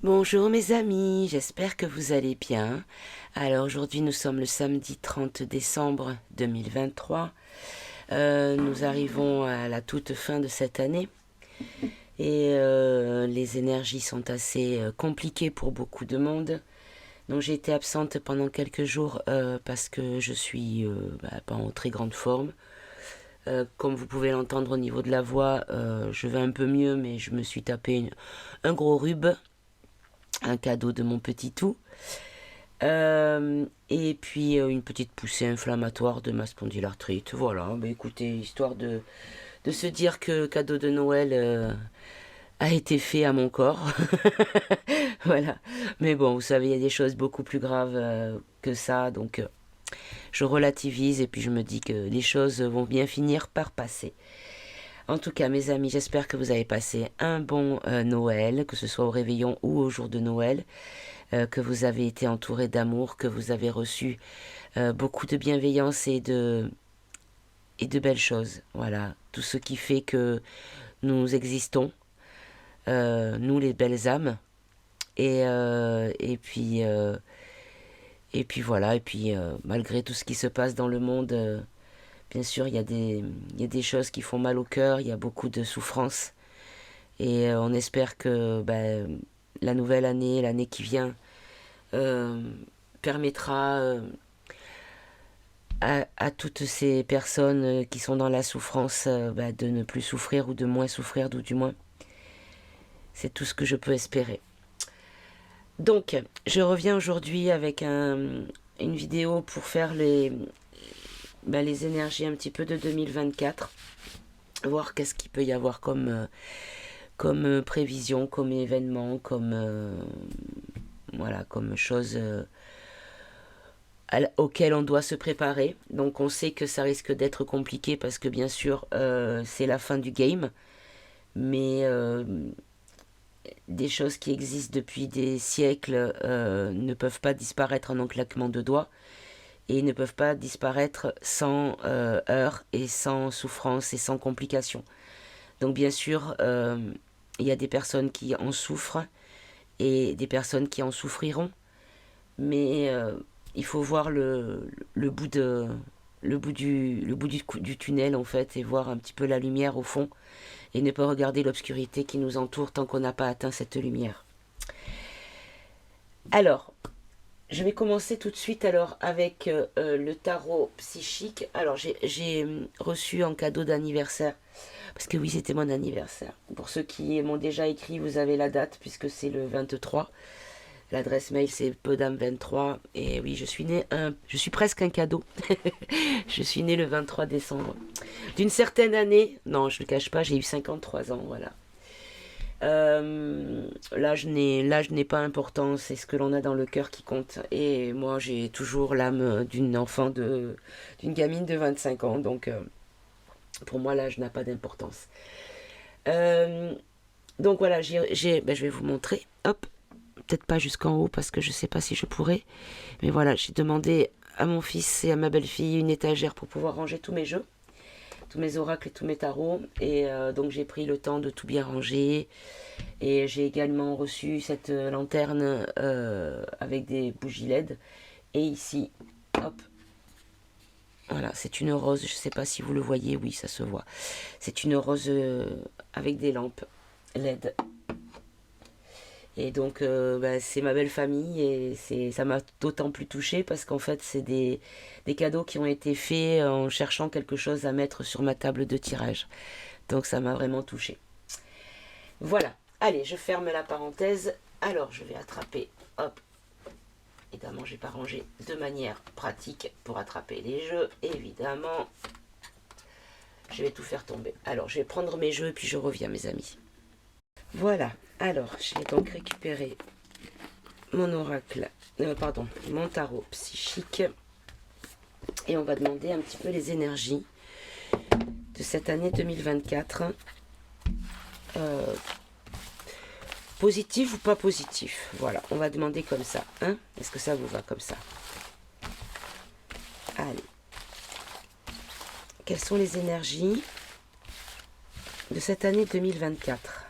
Bonjour mes amis, j'espère que vous allez bien. Alors aujourd'hui nous sommes le samedi 30 décembre 2023. Nous arrivons à la toute fin de cette année et les énergies sont assez compliquées pour beaucoup de monde. Donc j'ai été absente pendant quelques jours parce que je suis pas en très grande forme. Comme vous pouvez l'entendre au niveau de la voix, je vais un peu mieux mais je me suis tapé un gros rhume, un cadeau de mon petit tout. Et puis une petite poussée inflammatoire de ma spondylarthrite. Voilà, bah, écoutez, histoire de se dire que le cadeau de Noël a été fait à mon corps. Voilà. Mais bon, vous savez, il y a des choses beaucoup plus graves que ça, donc je relativise et puis je me dis que les choses vont bien finir par passer. En tout cas, mes amis, j'espère que vous avez passé un bon Noël, que ce soit au réveillon ou au jour de Noël, que vous avez été entouré d'amour, que vous avez reçu beaucoup de bienveillance et de belles choses. Voilà, tout ce qui fait que nous existons, nous les belles âmes. Et puis voilà, et puis malgré tout ce qui se passe dans le monde, bien sûr, il y a des choses qui font mal au cœur, il y a beaucoup de souffrance. Et on espère que la nouvelle année, l'année qui vient, euh, permettra à toutes ces personnes qui sont dans la souffrance de ne plus souffrir ou de moins souffrir, d'où du moins. C'est tout ce que je peux espérer. Donc, je reviens aujourd'hui avec une vidéo pour faire les énergies un petit peu de 2024. Voir qu'est-ce qu'il peut y avoir comme prévision, comme événement, comme chose auquel on doit se préparer. Donc on sait que ça risque d'être compliqué parce que bien sûr c'est la fin du game, mais des choses qui existent depuis des siècles ne peuvent pas disparaître en un claquement de doigts et ne peuvent pas disparaître sans heurts et sans souffrance et sans complications. Donc bien sûr il y a des personnes qui en souffrent et des personnes qui en souffriront, mais il faut voir le bout du tunnel en fait et voir un petit peu la lumière au fond et ne pas regarder l'obscurité qui nous entoure tant qu'on n'a pas atteint cette lumière. Alors, je vais commencer tout de suite alors avec le tarot psychique. Alors j'ai reçu en cadeau d'anniversaire, parce que oui c'était mon anniversaire. Pour ceux qui m'ont déjà écrit, vous avez la date puisque c'est le 23. L'adresse mail c'est pedam23 et oui je suis presque un cadeau. Je suis née le 23 décembre. D'une certaine année, non je ne le cache pas, j'ai eu 53 ans, voilà. L'âge n'est pas important, c'est ce que l'on a dans le cœur qui compte. Et moi j'ai toujours l'âme d'une gamine de 25 ans, donc pour moi l'âge n'a pas d'importance. Euh, donc voilà, je vais vous montrer, hop, peut-être pas jusqu'en haut parce que je sais pas si je pourrais. Mais voilà, j'ai demandé à mon fils et à ma belle-fille une étagère pour pouvoir ranger tous mes jeux, tous mes oracles et tous mes tarots. Et donc j'ai pris le temps de tout bien ranger. Et j'ai également reçu cette lanterne avec des bougies LED. Et ici, hop, voilà, c'est une rose. Je sais pas si vous le voyez, oui, ça se voit. C'est une rose avec des lampes LED. Et donc, c'est ma belle famille et ça m'a d'autant plus touchée parce qu'en fait, c'est des cadeaux qui ont été faits en cherchant quelque chose à mettre sur ma table de tirage. Donc, ça m'a vraiment touchée. Voilà. Allez, je ferme la parenthèse. Alors, je vais attraper. Hop. Évidemment, je n'ai pas rangé de manière pratique pour attraper les jeux. Évidemment, je vais tout faire tomber. Alors, je vais prendre mes jeux et puis je reviens, mes amis. Voilà. Alors, j'ai donc récupéré mon oracle, mon tarot psychique. Et on va demander un petit peu les énergies de cette année 2024. Positif ou pas positif? Voilà, on va demander comme ça. Hein? Est-ce que ça vous va comme ça? Allez. Quelles sont les énergies de cette année 2024?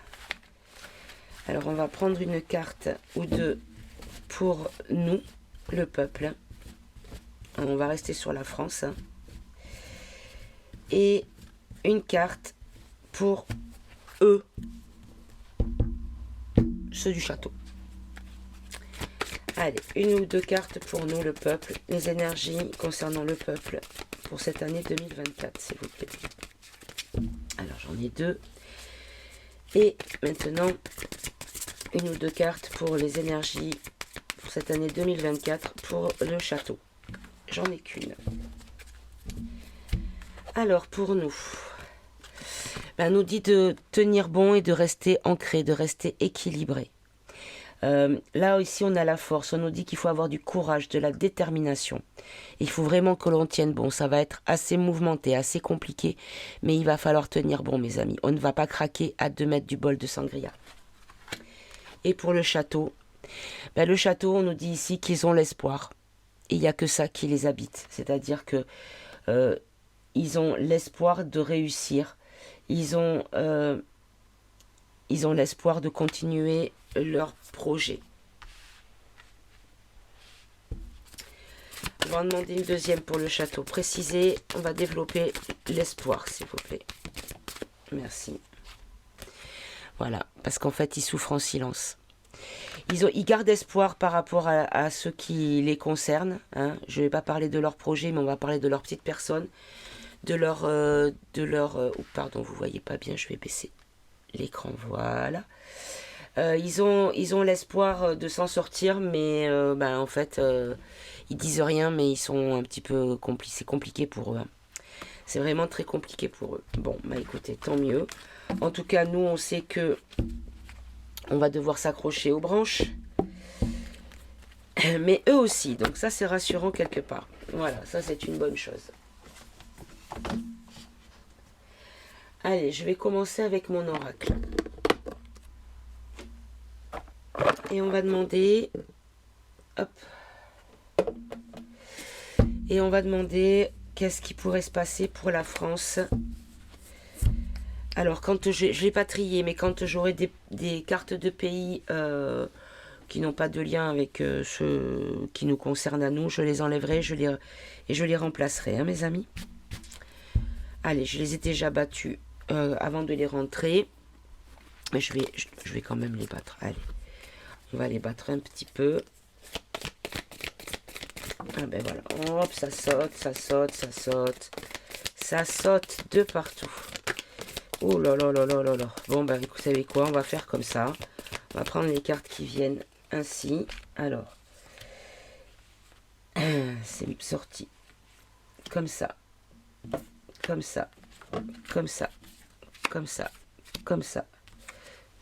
Alors on va prendre une carte ou deux pour nous, le peuple. On va rester sur la France. Et une carte pour eux, ceux du château. Allez, une ou deux cartes pour nous, le peuple. Les énergies concernant le peuple pour cette année 2024, s'il vous plaît. Alors, j'en ai deux. Et maintenant, une ou deux cartes pour les énergies pour cette année 2024 pour le château. J'en ai qu'une. Alors, pour nous, on nous dit de tenir bon et de rester ancré, de rester équilibré. Là, ici, on a la force. On nous dit qu'il faut avoir du courage, de la détermination. Il faut vraiment que l'on tienne bon. Ça va être assez mouvementé, assez compliqué, mais il va falloir tenir bon, mes amis. On ne va pas craquer à 2 mètres du bol de sangria. Et pour le château, le château, on nous dit ici qu'ils ont l'espoir. Et il n'y a que ça qui les habite. C'est-à-dire que ils ont l'espoir de réussir. Ils ont l'espoir de continuer leur projet. On va en demander une deuxième pour le château. Préciser, on va développer l'espoir, s'il vous plaît. Merci. Voilà, parce qu'en fait, ils souffrent en silence. Ils gardent espoir par rapport à ce qui les concerne. Hein. Je ne vais pas parler de leur projet, mais on va parler de leur petite personne, de leur pardon, vous voyez pas bien, je vais baisser l'écran, voilà. Ils ont l'espoir de s'en sortir, mais en fait, ils disent rien, mais ils sont un petit peu compliqués. C'est compliqué pour eux. Hein. C'est vraiment très compliqué pour eux. Bon, écoutez, tant mieux. En tout cas, nous, on sait que on va devoir s'accrocher aux branches. Mais eux aussi, donc ça, c'est rassurant quelque part. Voilà, ça, c'est une bonne chose. Allez, je vais commencer avec mon oracle. Et on va demander... Hop. Et on va demander qu'est-ce qui pourrait se passer pour la France. Alors, quand je l'ai pas trié, mais quand j'aurai des cartes de pays qui n'ont pas de lien avec ceux qui nous concernent à nous, je les enlèverai et je les remplacerai, hein, mes amis. Allez, je les ai déjà battus avant de les rentrer. Mais je vais quand même les battre. Allez. On va les battre un petit peu. Ah ben voilà. Hop, ça saute, ça saute, ça saute. Ça saute de partout. Oh là là là là là là. Bon ben vous savez quoi, on va faire comme ça. On va prendre les cartes qui viennent ainsi. Alors. C'est sorti. Comme ça. Comme ça. Comme ça. Comme ça. Comme ça.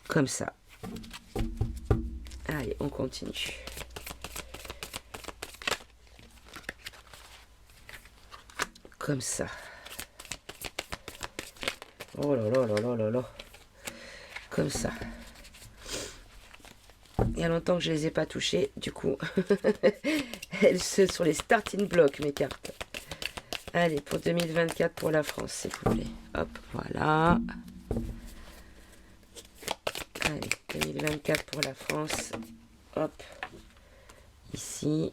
Comme ça. Allez, on continue. Comme ça. Oh là là là là là là. Comme ça. Il y a longtemps que je les ai pas touchées. Du coup, elles sont sur les starting blocks, mes cartes. Allez, pour 2024 pour la France, s'il vous plaît. Hop, voilà. Allez, 2024 pour la France. Hop. Ici.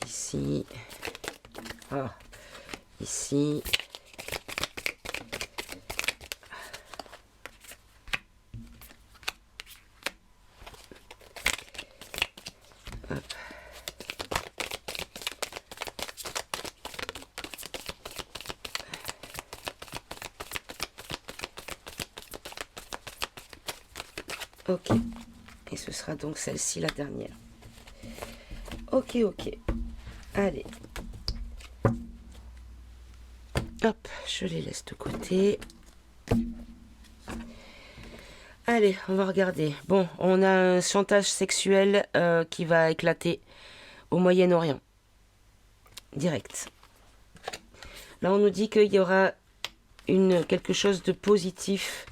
Ici. Ah. Ici. Hop. Ok. Et ce sera donc celle-ci la dernière. Ok, ok. Allez. Hop, je les laisse de côté. Allez, on va regarder. Bon, on a un chantage sexuel qui va éclater au Moyen-Orient. Direct. Là, on nous dit qu'il y aura quelque chose de positif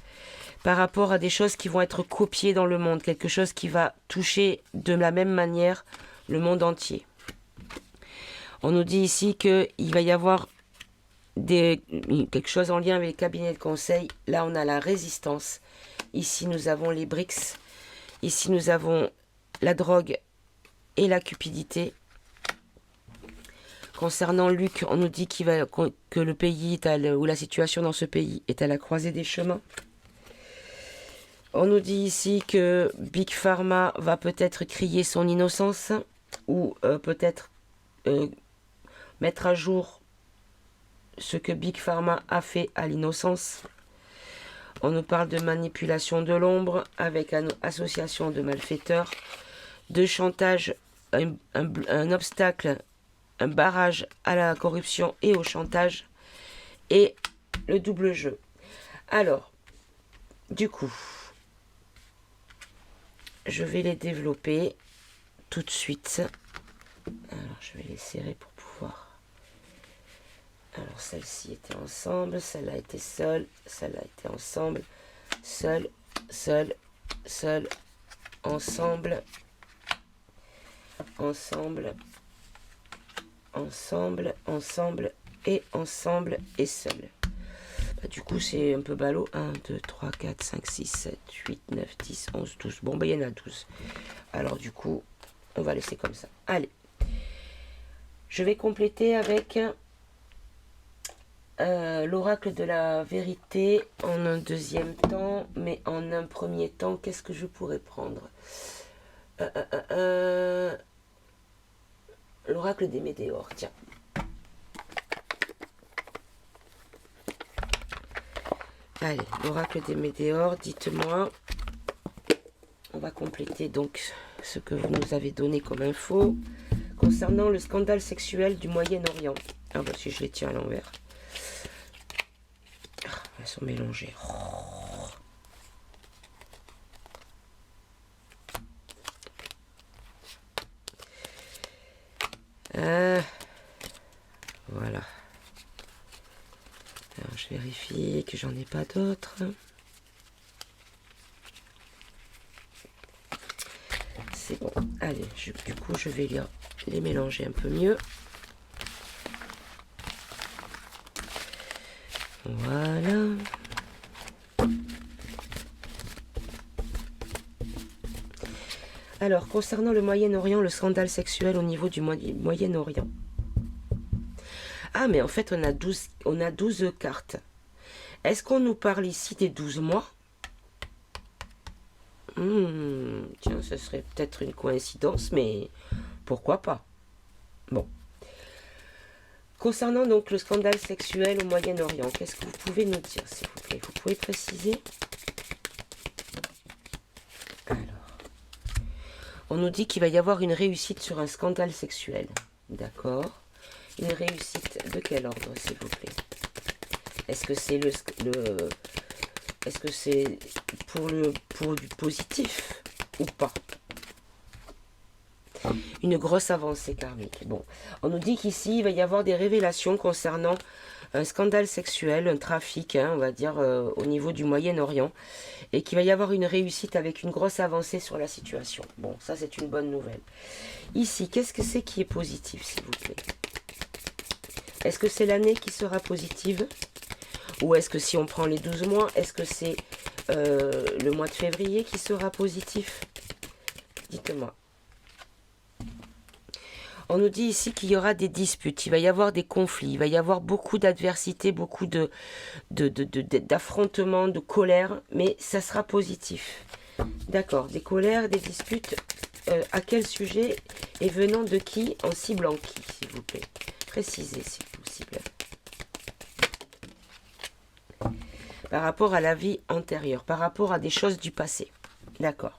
par rapport à des choses qui vont être copiées dans le monde. Quelque chose qui va toucher de la même manière le monde entier. On nous dit ici qu'il va y avoir quelque chose en lien avec les cabinets de conseil. Là, on a la résistance. Ici, nous avons les BRICS. Ici, nous avons la drogue et la cupidité. Concernant Luc, on nous dit que le pays est ou la situation dans ce pays est à la croisée des chemins. On nous dit ici que Big Pharma va peut-être crier son innocence ou peut-être mettre à jour ce que Big Pharma a fait à l'innocence. On nous parle de manipulation de l'ombre avec une association de malfaiteurs, de chantage, un obstacle, un barrage à la corruption et au chantage, et le double jeu. Alors, du coup, je vais les développer tout de suite. Alors, je vais les serrer pour pouvoir... Alors, celle-ci était ensemble, celle-là était seule, celle-là était ensemble, seule, seule, seule, ensemble, ensemble, ensemble, ensemble et seul. Bah, du coup, c'est un peu ballot. 1, 2, 3, 4, 5, 6, 7, 8, 9, 10, 11, 12. Bon, bah, il y en a 12. Alors, du coup, on va laisser comme ça. Allez. Je vais compléter avec l'oracle de la vérité en un deuxième temps. Mais en un premier temps, qu'est-ce que je pourrais prendre l'oracle des météores, tiens. Allez, l'oracle des météores, dites-moi. On va compléter donc ce que vous nous avez donné comme info concernant le scandale sexuel du Moyen-Orient. Ah bah si je les tiens à l'envers. Elles sont mélangées. Voilà. Alors, je vérifie que j'en ai pas d'autres. C'est bon. Allez, du coup, je vais les mélanger un peu mieux. Voilà. Alors, concernant le Moyen-Orient, le scandale sexuel au niveau du Moyen-Orient. Ah, mais en fait, on a 12 cartes. Est-ce qu'on nous parle ici des 12 mois? Tiens, ce serait peut-être une coïncidence, mais pourquoi pas? Bon. Concernant donc le scandale sexuel au Moyen-Orient, qu'est-ce que vous pouvez nous dire, s'il vous plaît? Vous pouvez préciser? Alors, on nous dit qu'il va y avoir une réussite sur un scandale sexuel. D'accord. Une réussite de quel ordre, s'il vous plaît? Est-ce que c'est est-ce que c'est pour du positif ou pas? Une grosse avancée karmique. Bon, on nous dit qu'ici, il va y avoir des révélations concernant un scandale sexuel, un trafic, on va dire, au niveau du Moyen-Orient, et qu'il va y avoir une réussite avec une grosse avancée sur la situation. Bon, ça, c'est une bonne nouvelle. Ici, qu'est-ce que c'est qui est positif, s'il vous plaît? Est-ce que c'est l'année qui sera positive? Ou est-ce que si on prend les 12 mois, est-ce que c'est le mois de février qui sera positif? Dites-moi. On nous dit ici qu'il y aura des disputes, il va y avoir des conflits, il va y avoir beaucoup d'adversité, beaucoup d'affrontements, de colère, mais ça sera positif. D'accord, des colères, des disputes, à quel sujet et venant de qui, en ciblant qui, s'il vous plaît? Précisez si possible. Par rapport à la vie antérieure, par rapport à des choses du passé. D'accord.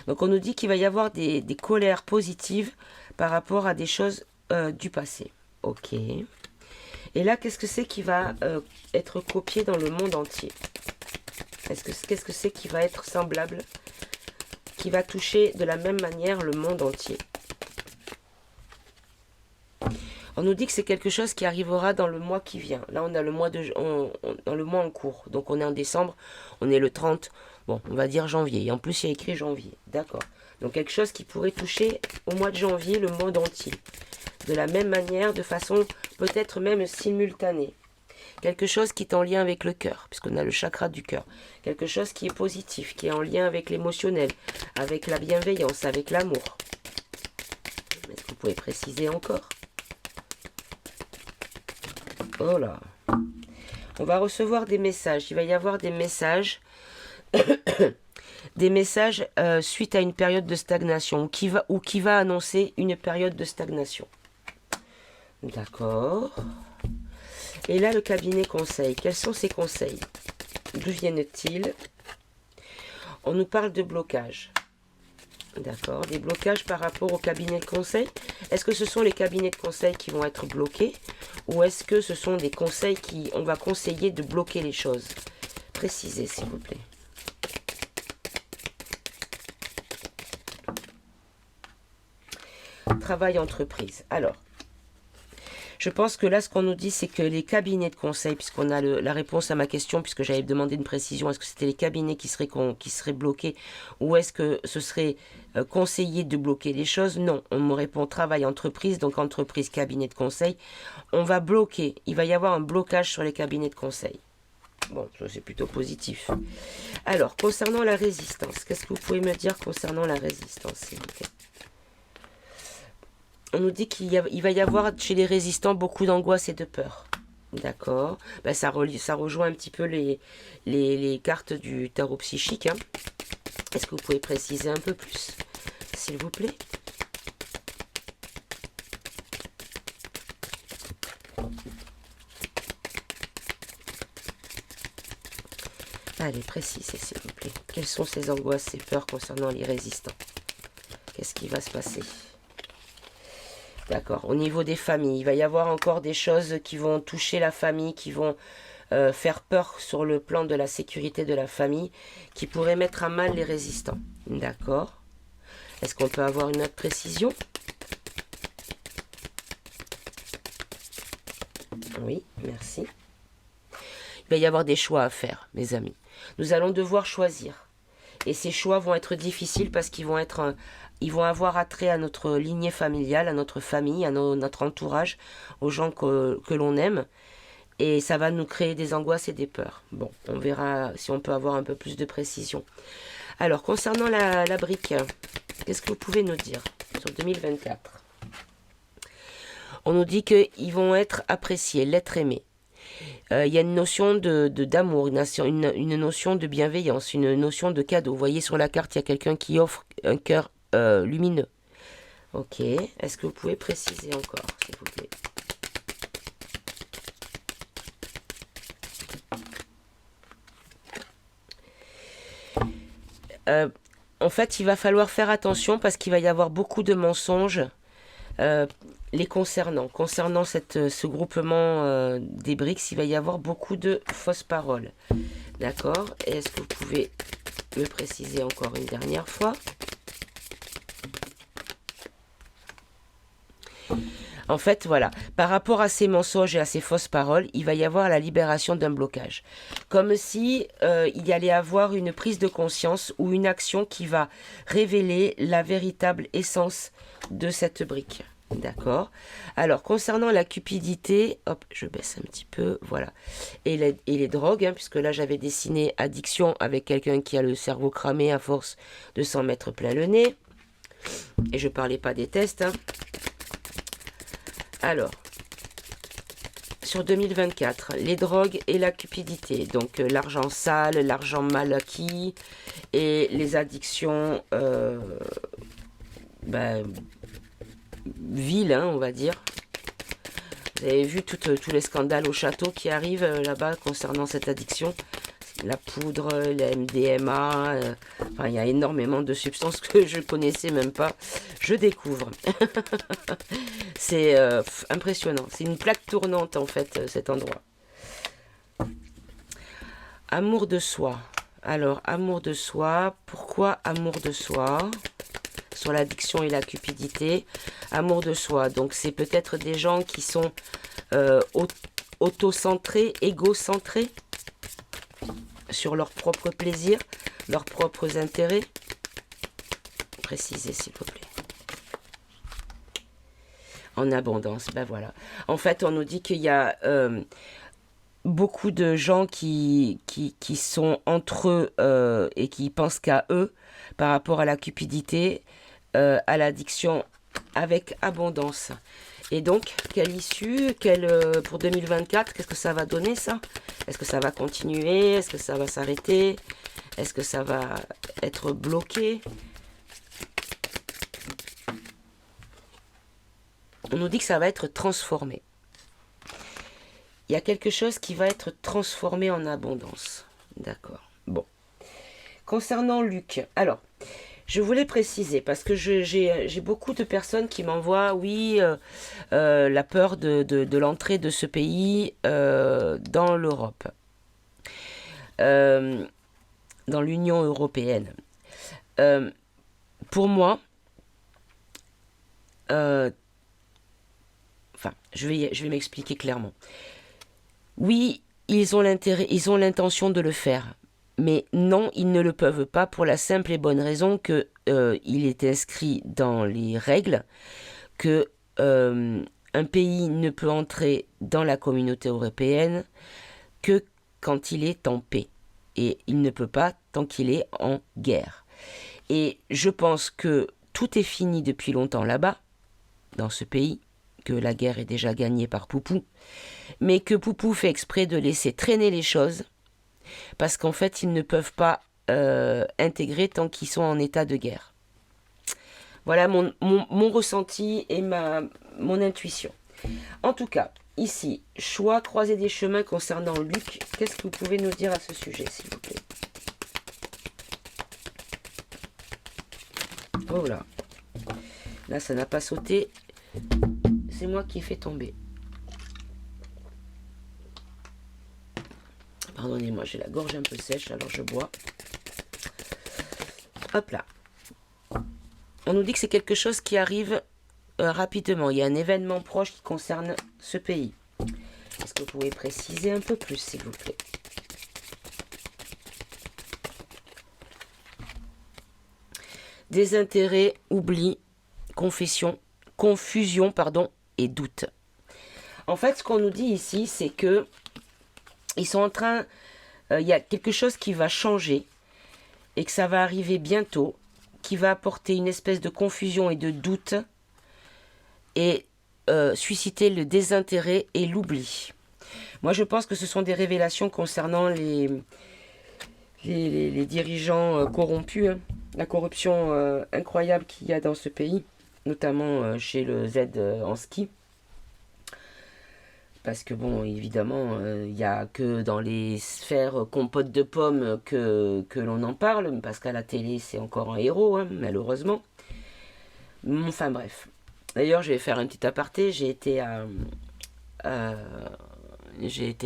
Donc on nous dit qu'il va y avoir des colères positives par rapport à des choses du passé. Ok. Et là, qu'est-ce que c'est qui va être copié dans le monde entier? Qu'est-ce que c'est qui va être semblable, qui va toucher de la même manière le monde entier? On nous dit que c'est quelque chose qui arrivera dans le mois qui vient. Là, on a le mois dans le mois en cours. Donc, on est en décembre. On est le 30. Bon, on va dire janvier. Et en plus, il y a écrit janvier. D'accord. Donc, quelque chose qui pourrait toucher au mois de janvier le monde entier. De la même manière, de façon peut-être même simultané. Quelque chose qui est en lien avec le cœur, puisqu'on a le chakra du cœur. Quelque chose qui est positif, qui est en lien avec l'émotionnel, avec la bienveillance, avec l'amour. Est-ce que vous pouvez préciser encore? Oh là. On va recevoir des messages. Il va y avoir des messages, suite à une période de stagnation, ou qui va annoncer une période de stagnation. D'accord. Et là, le cabinet conseil. Quels sont ces conseils? D'où viennent-ils? On nous parle de blocage. D'accord. Des blocages par rapport au cabinet de conseil. Est-ce que ce sont les cabinets de conseil qui vont être bloqués? Ou est-ce que ce sont des conseils qui... On va conseiller de bloquer les choses? Précisez, s'il vous plaît. Travail entreprise. Alors, je pense que là, ce qu'on nous dit, c'est que les cabinets de conseil, puisqu'on a la réponse à ma question, puisque j'avais demandé une précision, est-ce que c'était les cabinets qui seraient bloqués, ou est-ce que ce serait conseillé de bloquer les choses? Non, on me répond travail entreprise, donc entreprise, cabinet de conseil. On va bloquer, il va y avoir un blocage sur les cabinets de conseil. Bon, ça c'est plutôt positif. Alors, concernant la résistance, qu'est-ce que vous pouvez me dire concernant la résistance, s'il vous plaît? On nous dit qu'il va y avoir chez les résistants beaucoup d'angoisse et de peur. D'accord. Ben, ça rejoint un petit peu les cartes du tarot psychique. Hein. Est-ce que vous pouvez préciser un peu plus, s'il vous plaît? Allez, précisez, s'il vous plaît. Quelles sont ces angoisses, ces peurs concernant les résistants? Qu'est-ce qui va se passer? D'accord. Au niveau des familles, il va y avoir encore des choses qui vont toucher la famille, qui vont faire peur sur le plan de la sécurité de la famille, qui pourraient mettre à mal les résistants. D'accord. Est-ce qu'on peut avoir une autre précision? Oui, merci. Il va y avoir des choix à faire, mes amis. Nous allons devoir choisir. Et ces choix vont être difficiles parce qu'ils vont avoir attrait à notre lignée familiale, à notre famille, à notre entourage, aux gens que l'on aime. Et ça va nous créer des angoisses et des peurs. Bon, on verra si on peut avoir un peu plus de précision. Alors, concernant la brique, qu'est-ce que vous pouvez nous dire sur 2024? On nous dit qu'ils vont être appréciés, l'être aimé. Il y a une notion d'amour, une notion de bienveillance, une notion de cadeau. Vous voyez sur la carte, il y a quelqu'un qui offre un cœur lumineux. Ok. Est-ce que vous pouvez préciser encore, s'il vous plaît? En fait, il va falloir faire attention parce qu'il va y avoir beaucoup de mensonges les concernant ce groupement des BRICS. Il va y avoir beaucoup de fausses paroles. D'accord. Et est-ce que vous pouvez me préciser encore une dernière fois? En fait, voilà, par rapport à ces mensonges et à ces fausses paroles, il va y avoir la libération d'un blocage. Comme si il y allait avoir une prise de conscience ou une action qui va révéler la véritable essence de cette brique. D'accord. Alors, concernant la cupidité, hop, je baisse un petit peu, voilà. Et les drogues, hein, puisque là, j'avais dessiné addiction avec quelqu'un qui a le cerveau cramé à force de s'en mettre plein le nez. Et je parlais pas des tests, hein. Alors, sur 2024, les drogues et la cupidité, donc l'argent sale, l'argent mal acquis et les addictions viles, hein, on va dire. Vous avez vu tous les scandales au château qui arrivent là-bas concernant cette addiction. La poudre, la MDMA, enfin, il y a énormément de substances que je connaissais même pas. Je découvre. C'est impressionnant. C'est une plaque tournante en fait, cet endroit. Amour de soi. Alors, amour de soi. Pourquoi amour de soi? Sur l'addiction et la cupidité. Amour de soi. Donc, c'est peut-être des gens qui sont auto-centrés, égocentrés sur leur propre plaisir, leurs propres intérêts. Précisez, s'il vous plaît. En abondance, ben voilà. En fait, on nous dit qu'il y a beaucoup de gens qui sont entre eux et qui pensent qu'à eux par rapport à la cupidité, à l'addiction avec abondance. Et donc, quelle issue, pour 2024, qu'est-ce que ça va donner ça? Est-ce que ça va continuer? Est-ce que ça va s'arrêter? Est-ce que ça va être bloqué? On nous dit que ça va être transformé. Il y a quelque chose qui va être transformé en abondance. D'accord. Bon. Concernant Luc, alors, je voulais préciser, parce que j'ai beaucoup de personnes qui m'envoient, oui, la peur de l'entrée de ce pays dans l'Europe, euh, dans l'Union européenne. Pour moi, enfin, je vais m'expliquer clairement. Oui, ils ont l'intention de le faire. Mais non, ils ne le peuvent pas pour la simple et bonne raison que il est inscrit dans les règles que un pays ne peut entrer dans la communauté européenne que quand il est en paix. Et il ne peut pas tant qu'il est en guerre. Et je pense que tout est fini depuis longtemps là-bas, dans ce pays, que la guerre est déjà gagnée par Poupou, mais que Poupou fait exprès de laisser traîner les choses parce qu'en fait, ils ne peuvent pas intégrer tant qu'ils sont en état de guerre. Voilà mon ressenti et mon intuition. En tout cas, ici, choix, croiser des chemins concernant Luc. Qu'est-ce que vous pouvez nous dire à ce sujet, s'il vous plaît? Oh là. Là, ça n'a pas sauté. C'est moi qui ai fait tomber. Pardonnez-moi, j'ai la gorge un peu sèche, alors je bois. Hop là. On nous dit que c'est quelque chose qui arrive rapidement. Il y a un événement proche qui concerne ce pays. Est-ce que vous pouvez préciser un peu plus, s'il vous plaît? Désintérêt, oubli, confusion, et doute. En fait, ce qu'on nous dit ici, c'est que ils sont en train... il y a quelque chose qui va changer et que ça va arriver bientôt, qui va apporter une espèce de confusion et de doute et susciter le désintérêt et l'oubli. Moi, je pense que ce sont des révélations concernant les dirigeants corrompus, hein, la corruption incroyable qu'il y a dans ce pays, notamment chez le Z en ski. Parce que bon, évidemment, il n'y a que dans les sphères compote de pommes que l'on en parle, parce qu'à la télé, c'est encore un héros, hein, malheureusement. Enfin bref. D'ailleurs, je vais faire un petit aparté. J'ai été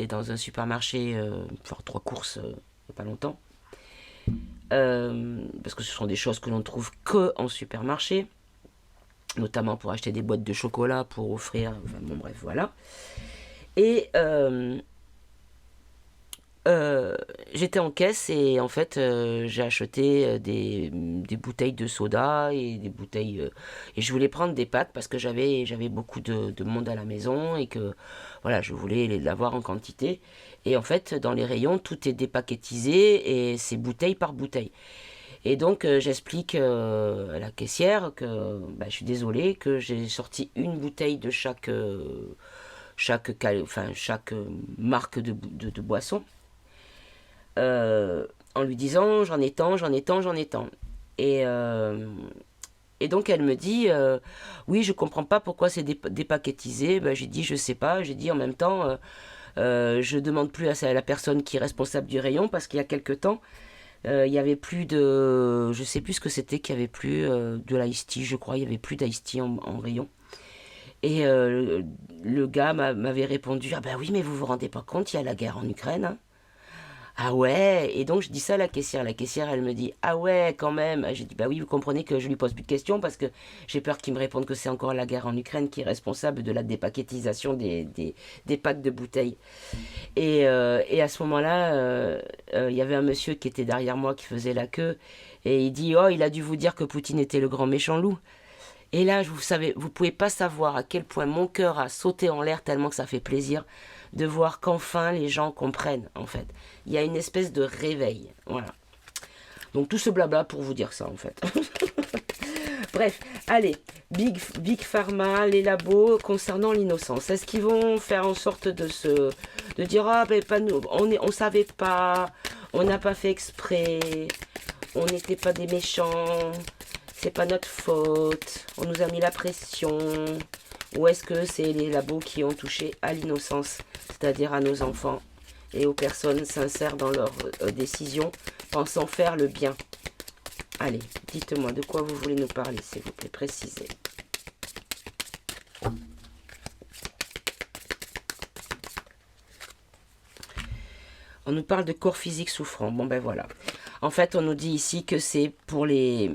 dans un supermarché faire 3 courses il n'y a pas longtemps. Parce que ce sont des choses que l'on ne trouve que en supermarché, notamment pour acheter des boîtes de chocolat pour offrir. Enfin bon, bref, voilà. Et j'étais en caisse et en fait j'ai acheté des bouteilles de soda et des bouteilles et je voulais prendre des packs parce que j'avais beaucoup de monde à la maison et que voilà, je voulais l'avoir en quantité. Et en fait dans les rayons tout est dépaquetisé et c'est bouteille par bouteille. Et donc j'explique à la caissière que je suis désolée, que j'ai sorti une bouteille de chaque marque de boisson, en lui disant j'en ai tant. Et, et donc elle me dit oui, je comprends pas pourquoi c'est dépaquetisé. J'ai dit je sais pas. J'ai dit en même temps je demande plus à la personne qui est responsable du rayon parce qu'il y a quelque temps il y avait plus de, je sais plus ce que c'était, qu'il y avait plus de l'ice tea, je crois, il y avait plus d'ice tea en rayon. Et le gars m'avait répondu ah ben oui, mais vous vous rendez pas compte, il y a la guerre en Ukraine, hein. Ah ouais. Et donc je dis ça à la caissière. La caissière, elle me dit ah ouais, quand même. J'ai dit bah oui, vous comprenez que je lui pose plus de questions parce que j'ai peur qu'il me réponde que c'est encore la guerre en Ukraine qui est responsable de la dépaquetisation des packs de bouteilles. Et à ce moment-là, il y avait un monsieur qui était derrière moi qui faisait la queue et il dit oh, il a dû vous dire que Poutine était le grand méchant loup. Et là, vous savez, vous pouvez pas savoir à quel point mon cœur a sauté en l'air tellement que ça fait plaisir de voir qu'enfin les gens comprennent, en fait. Il y a une espèce de réveil, voilà. Donc tout ce blabla pour vous dire ça, en fait. Bref, allez, Big Pharma, les labos concernant l'innocence. Est-ce qu'ils vont faire en sorte de dire ah ben pas nous, on savait pas, on n'a pas fait exprès, on n'était pas des méchants, c'est pas notre faute, on nous a mis la pression. Ou est-ce que c'est les labos qui ont touché à l'innocence, c'est-à-dire à nos enfants et aux personnes sincères dans leurs décisions, pensant faire le bien? Allez, dites-moi de quoi vous voulez nous parler, s'il vous plaît, précisez. On nous parle de corps physique souffrant. Bon ben voilà. En fait, on nous dit ici que c'est pour les...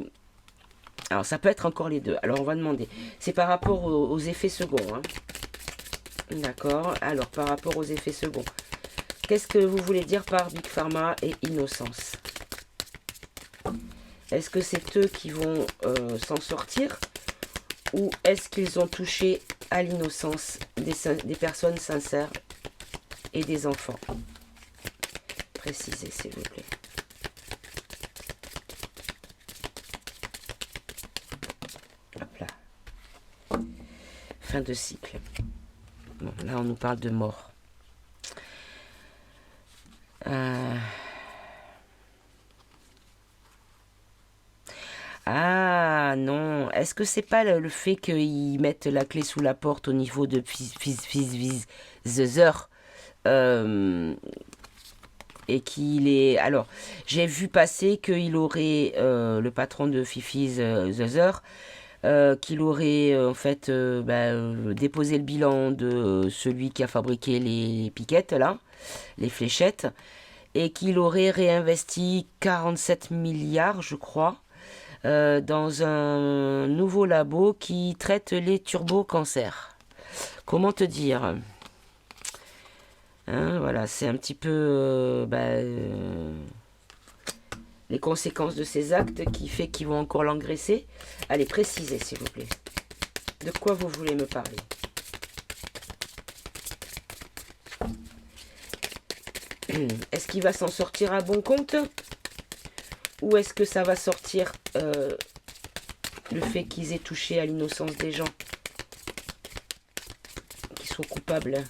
Alors, ça peut être encore les deux. Alors, on va demander. C'est par rapport aux effets seconds. Hein. D'accord. Alors, par rapport aux effets seconds. Qu'est-ce que vous voulez dire par Big Pharma et innocence? Est-ce que c'est eux qui vont s'en sortir? Ou est-ce qu'ils ont touché à l'innocence des personnes sincères et des enfants? Précisez, s'il vous plaît. Hop là. Fin de cycle. Bon, là, on nous parle de mort. Ah non, est-ce que c'est pas le fait qu'ils mettent la clé sous la porte au niveau de Heures et qu'il est... Alors, j'ai vu passer qu'il aurait, le patron de Fifi's Heures, qu'il aurait en fait déposé le bilan de celui qui a fabriqué les piquettes, là, les fléchettes, et qu'il aurait réinvesti 47 milliards, je crois, dans un nouveau labo qui traite les turbo-cancers. Comment te dire? Hein, voilà, c'est un petit peu les conséquences de ces actes qui fait qu'ils vont encore l'engraisser. Allez, précisez s'il vous plaît. De quoi vous voulez me parler? Est-ce qu'il va s'en sortir à bon compte? Ou est-ce que ça va sortir le fait qu'ils aient touché à l'innocence des gens qui sont coupables?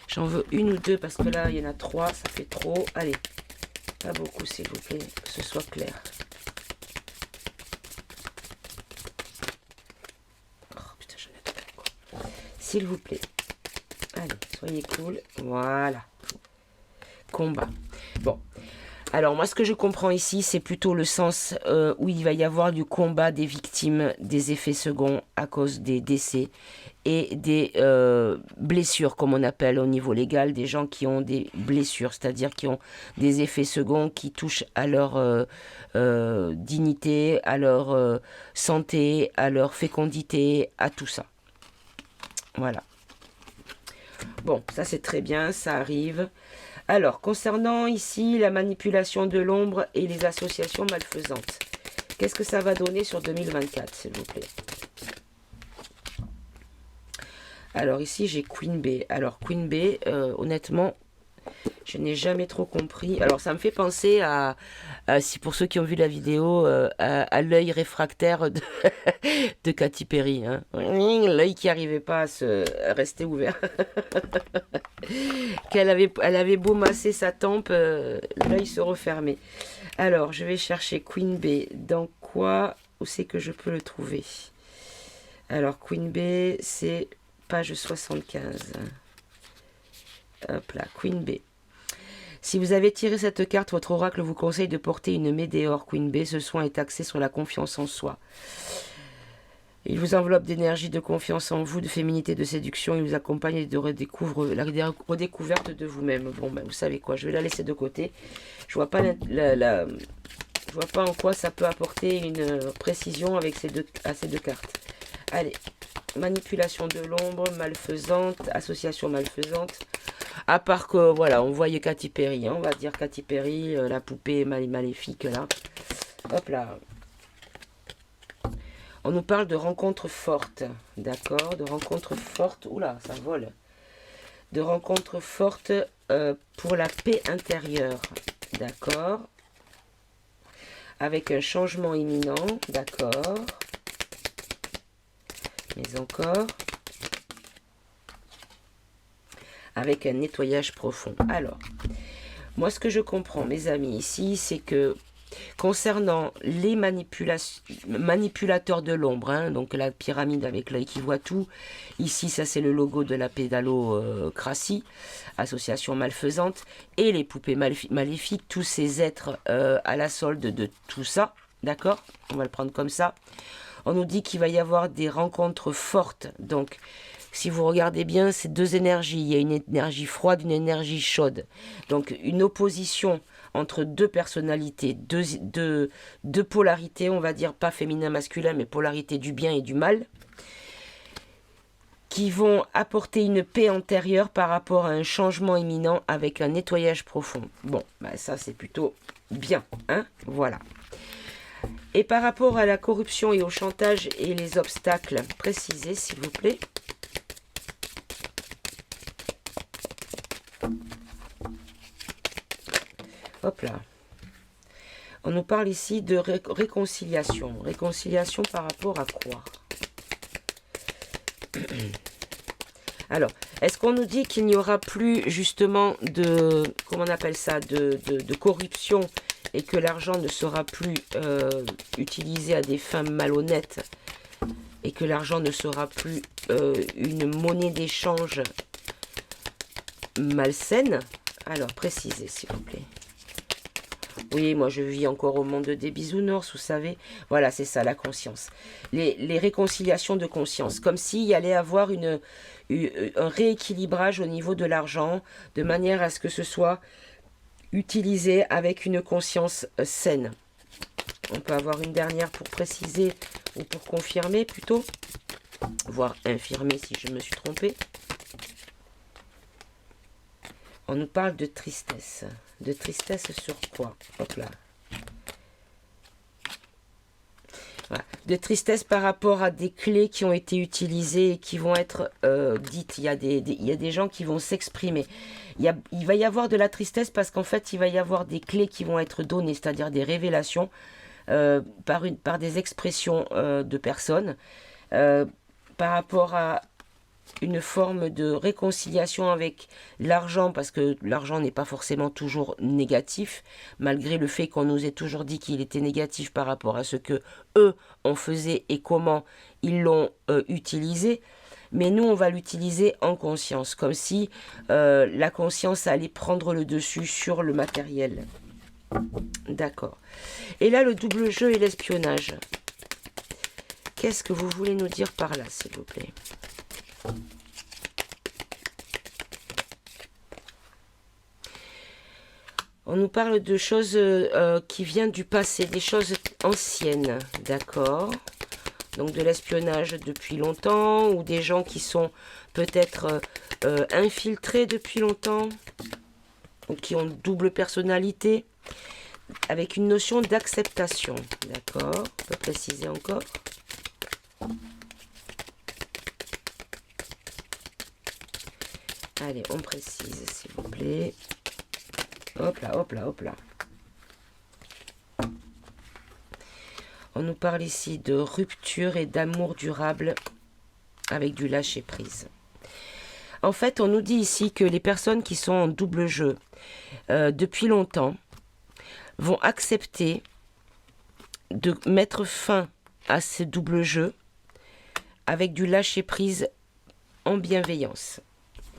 J'en veux une ou deux parce que là, il y en a trois, ça fait trop. Allez, pas beaucoup s'il vous plaît, que ce soit clair. Oh putain, j'en ai trop, quoi. S'il vous plaît. Allez, soyez cool. Voilà. Combat. Bon. Alors, moi, ce que je comprends ici, c'est plutôt le sens où il va y avoir du combat des victimes des effets seconds à cause des décès et des blessures, comme on appelle au niveau légal, des gens qui ont des blessures, c'est-à-dire qui ont des effets seconds qui touchent à leur dignité, à leur santé, à leur fécondité, à tout ça. Voilà. Bon, ça c'est très bien, ça arrive. Alors, concernant ici la manipulation de l'ombre et les associations malfaisantes, qu'est-ce que ça va donner sur 2024, s'il vous plaît? Alors ici, j'ai Queen Bee. Alors, Queen Bee, honnêtement, je n'ai jamais trop compris. Alors, ça me fait penser si pour ceux qui ont vu la vidéo, à l'œil réfractaire de Katy Perry. Hein. L'œil qui n'arrivait pas à rester ouvert. Elle avait beau masser sa tempe, l'œil se refermait. Alors, je vais chercher Queen Bee. Dans quoi? Où c'est que je peux le trouver? Alors, Queen Bee, c'est page 75. Hop là, Queen Bee. Si vous avez tiré cette carte, votre oracle vous conseille de porter une météore Queen Bee. Ce soin est axé sur la confiance en soi. Il vous enveloppe d'énergie, de confiance en vous, de féminité, de séduction. Il vous accompagne et de la redécouverte de vous-même. Bon, ben, vous savez quoi, je vais la laisser de côté. Je vois pas je vois pas en quoi ça peut apporter une précision avec ces deux cartes. Allez, manipulation de l'ombre, malfaisante, association malfaisante. À part que, voilà, on voyait Katy Perry, hein, on va dire Katy Perry, la poupée maléfique, là. Hop là. On nous parle de rencontres fortes, d'accord? De rencontres fortes, oula, ça vole. De rencontres fortes pour la paix intérieure, d'accord? Avec un changement imminent, d'accord? Mais encore, avec un nettoyage profond. Alors, moi ce que je comprends, mes amis, ici, c'est que concernant les manipulateurs de l'ombre, hein, donc la pyramide avec l'œil qui voit tout, ici ça c'est le logo de la pédalocratie, association malfaisante, et les poupées maléfiques, tous ces êtres à la solde de tout ça, d'accord? On va le prendre comme ça. On nous dit qu'il va y avoir des rencontres fortes, donc si vous regardez bien, c'est deux énergies, il y a une énergie froide, une énergie chaude, donc une opposition entre deux personnalités, deux polarités, on va dire, pas féminin-masculin, mais polarité du bien et du mal, qui vont apporter une paix antérieure par rapport à un changement imminent avec un nettoyage profond. Bon, bah ça c'est plutôt bien, hein, voilà. Et par rapport à la corruption et au chantage et les obstacles, précisez s'il vous plaît. Hop là. On nous parle ici de réconciliation. Réconciliation par rapport à quoi? Alors, est-ce qu'on nous dit qu'il n'y aura plus justement de, comment on appelle ça, de corruption et que l'argent ne sera plus utilisé à des fins malhonnêtes et que l'argent ne sera plus une monnaie d'échange malsaine? Alors, précisez s'il vous plaît. Oui, moi je vis encore au monde des bisounours, vous savez. Voilà, c'est ça, la conscience. Les réconciliations de conscience. Comme s'il y allait avoir un rééquilibrage au niveau de l'argent, de manière à ce que ce soit utilisé avec une conscience saine. On peut avoir une dernière pour préciser ou pour confirmer plutôt, voire infirmer si je me suis trompée. On nous parle de tristesse. De tristesse sur quoi? Hop là. Voilà. De tristesse par rapport à des clés qui ont été utilisées et qui vont être dites. Il y a des gens qui vont s'exprimer. Il va y avoir de la tristesse parce qu'en fait, il va y avoir des clés qui vont être données, c'est-à-dire des révélations par des expressions de personnes par rapport à une forme de réconciliation avec l'argent, parce que l'argent n'est pas forcément toujours négatif, malgré le fait qu'on nous ait toujours dit qu'il était négatif par rapport à ce que eux on faisait et comment ils l'ont utilisé. Mais nous, on va l'utiliser en conscience, comme si la conscience allait prendre le dessus sur le matériel. D'accord. Et là, le double jeu et l'espionnage. Qu'est-ce que vous voulez nous dire par là, s'il vous plaît ? On nous parle de choses qui viennent du passé, des choses anciennes, d'accord? Donc de l'espionnage depuis longtemps, ou des gens qui sont peut-être infiltrés depuis longtemps, ou qui ont double personnalité, avec une notion d'acceptation, d'accord? On peut préciser encore. Allez, on précise, s'il vous plaît. Hop là, hop là, hop là. On nous parle ici de rupture et d'amour durable avec du lâcher-prise. En fait, on nous dit ici que les personnes qui sont en double jeu depuis longtemps vont accepter de mettre fin à ce double jeu avec du lâcher-prise en bienveillance.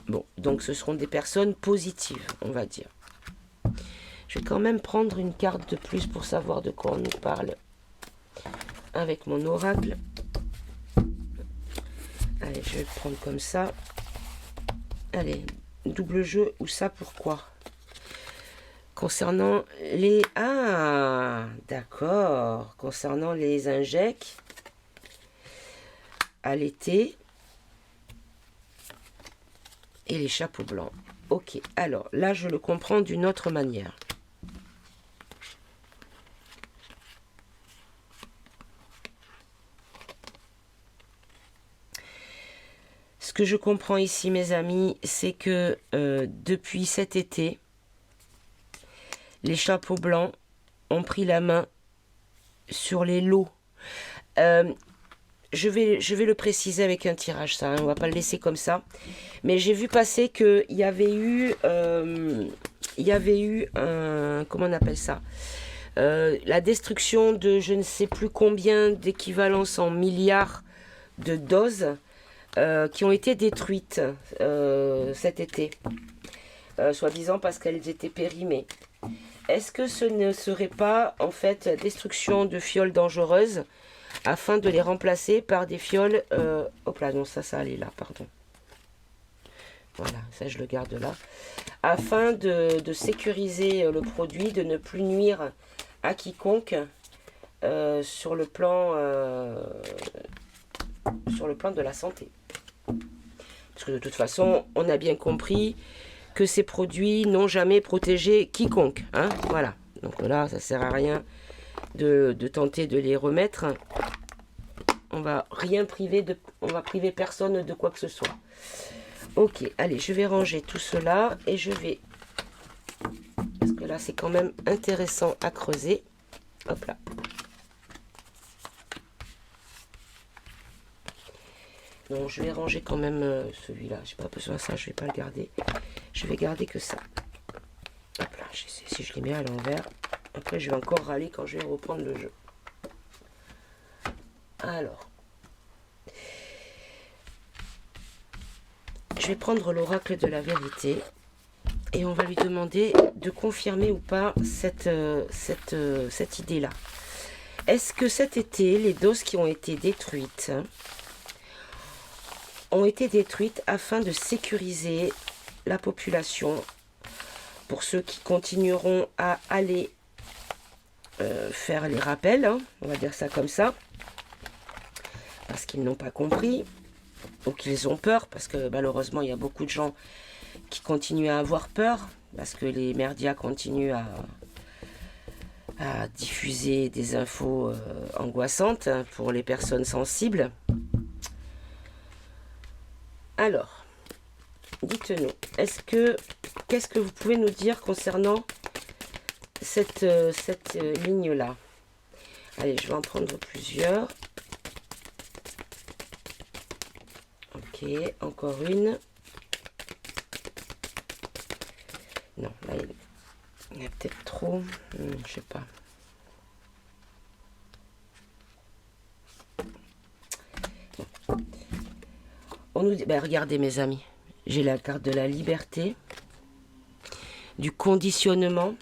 Bon, donc ce seront des personnes positives, on va dire. Je vais quand même prendre une carte de plus pour savoir de quoi on nous parle avec mon oracle. Allez, je vais le prendre comme ça. Allez, double jeu ou ça, pourquoi? Concernant les... Ah, d'accord. Concernant les injects à l'été et les chapeaux blancs. Ok, alors là, je le comprends d'une autre manière. Ce que je comprends ici, mes amis, c'est que depuis cet été, les chapeaux blancs ont pris la main sur les lots. Euh, je vais le préciser avec un tirage, ça, hein, on va pas le laisser comme ça. Mais j'ai vu passer qu'il y avait eu un, comment on appelle ça, la destruction de je ne sais plus combien d'équivalence en milliards de doses qui ont été détruites cet été, soi-disant parce qu'elles étaient périmées. Est-ce que ce ne serait pas en fait destruction de fioles dangereuses afin de les remplacer par des fioles... hop là, non, ça allait là, pardon. Voilà, ça je le garde là. Afin de sécuriser le produit, de ne plus nuire à quiconque sur le plan de la santé. Parce que de toute façon, on a bien compris que ces produits n'ont jamais protégé quiconque. Hein, voilà. Donc là, ça sert à rien de tenter de les remettre. On va priver personne de quoi que ce soit. Ok, allez, je vais ranger tout cela et je vais... Parce que là, c'est quand même intéressant à creuser. Hop là. Non, je vais ranger quand même celui-là. J'ai pas besoin de ça, je vais pas le garder. Je vais garder que ça. Hop là, si je les mets à l'envers. Après, je vais encore râler quand je vais reprendre le jeu. Alors. Je vais prendre l'oracle de la vérité. Et on va lui demander de confirmer ou pas cette idée-là. Est-ce que cet été, les doses qui ont été détruites afin de sécuriser la population pour ceux qui continueront à aller faire les rappels, hein, on va dire ça comme ça, parce qu'ils n'ont pas compris ou qu'ils ont peur, parce que malheureusement il y a beaucoup de gens qui continuent à avoir peur, parce que les médias continuent à diffuser des infos angoissantes pour les personnes sensibles. Alors, dites-nous, qu'est-ce que vous pouvez nous dire concernant cette ligne-là? Allez, je vais en prendre plusieurs. Ok, encore une. Non, là, il y a peut-être trop. Je sais pas. On nous dit, regardez mes amis, j'ai la carte de la liberté, du conditionnement.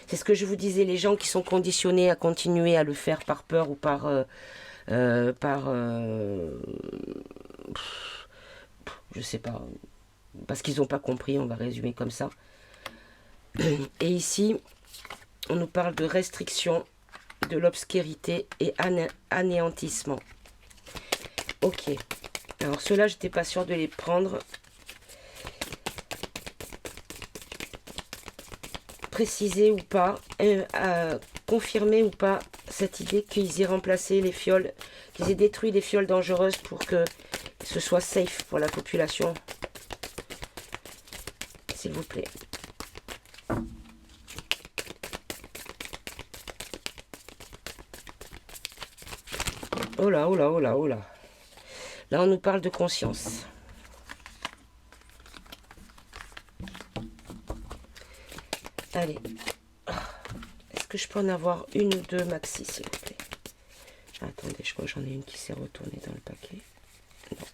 C'est ce que je vous disais, les gens qui sont conditionnés à continuer à le faire par peur ou je sais pas, parce qu'ils n'ont pas compris, on va résumer comme ça. Et ici, on nous parle de restriction, de l'obscurité et anéantissement. Ok. Alors ceux-là, j'étais pas sûre de les prendre. Préciser ou pas, confirmer ou pas cette idée qu'ils aient remplacé les fioles, qu'ils aient détruit les fioles dangereuses pour que ce soit safe pour la population. S'il vous plaît. Oh là, oh là, oh là, oh là. Là, on nous parle de conscience. Allez. Est-ce que je peux en avoir une ou deux maxi, s'il vous plaît? Attendez, je crois que j'en ai une qui s'est retournée dans le paquet. Non.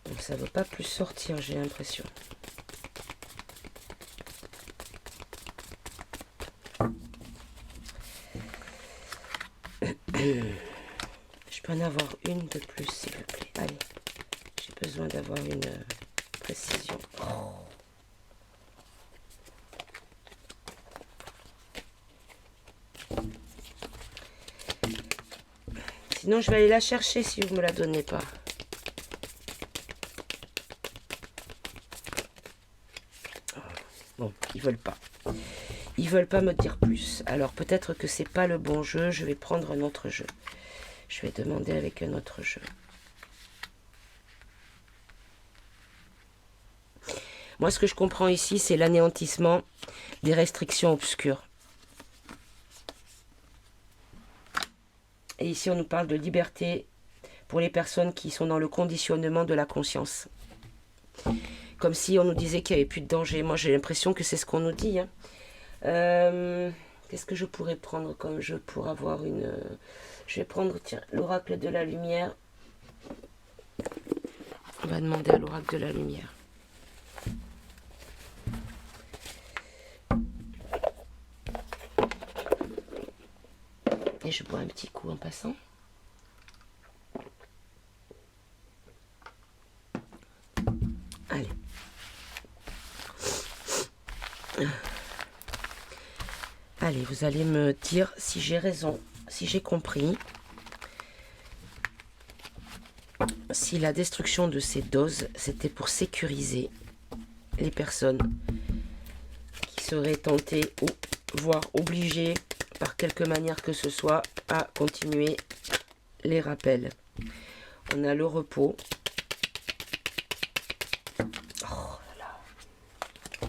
Donc, ça ne veut pas plus sortir, j'ai l'impression. Je peux en avoir une de plus, s'il vous plaît. Allez, j'ai besoin d'avoir une précision. Oh. Sinon, je vais aller la chercher si vous ne me la donnez pas. Bon, ils veulent pas. Ils veulent pas me dire plus. Alors peut-être que c'est pas le bon jeu. Je vais prendre un autre jeu. Je vais demander avec un autre jeu. Moi, ce que je comprends ici, c'est l'anéantissement des restrictions obscures. Et ici, on nous parle de liberté pour les personnes qui sont dans le conditionnement de la conscience. Comme si on nous disait qu'il n'y avait plus de danger. Moi, j'ai l'impression que c'est ce qu'on nous dit. Hein. Qu'est-ce que je pourrais prendre comme jeu pour avoir une... Je vais prendre, tiens, l'oracle de la lumière. On va demander à l'oracle de la lumière. Et je bois un petit coup en passant. Allez. Allez, vous allez me dire si j'ai raison, si j'ai compris, si la destruction de ces doses, c'était pour sécuriser les personnes qui seraient tentées ou voire obligées par quelque manière que ce soit à continuer les rappels. On a le repos. Oh là là.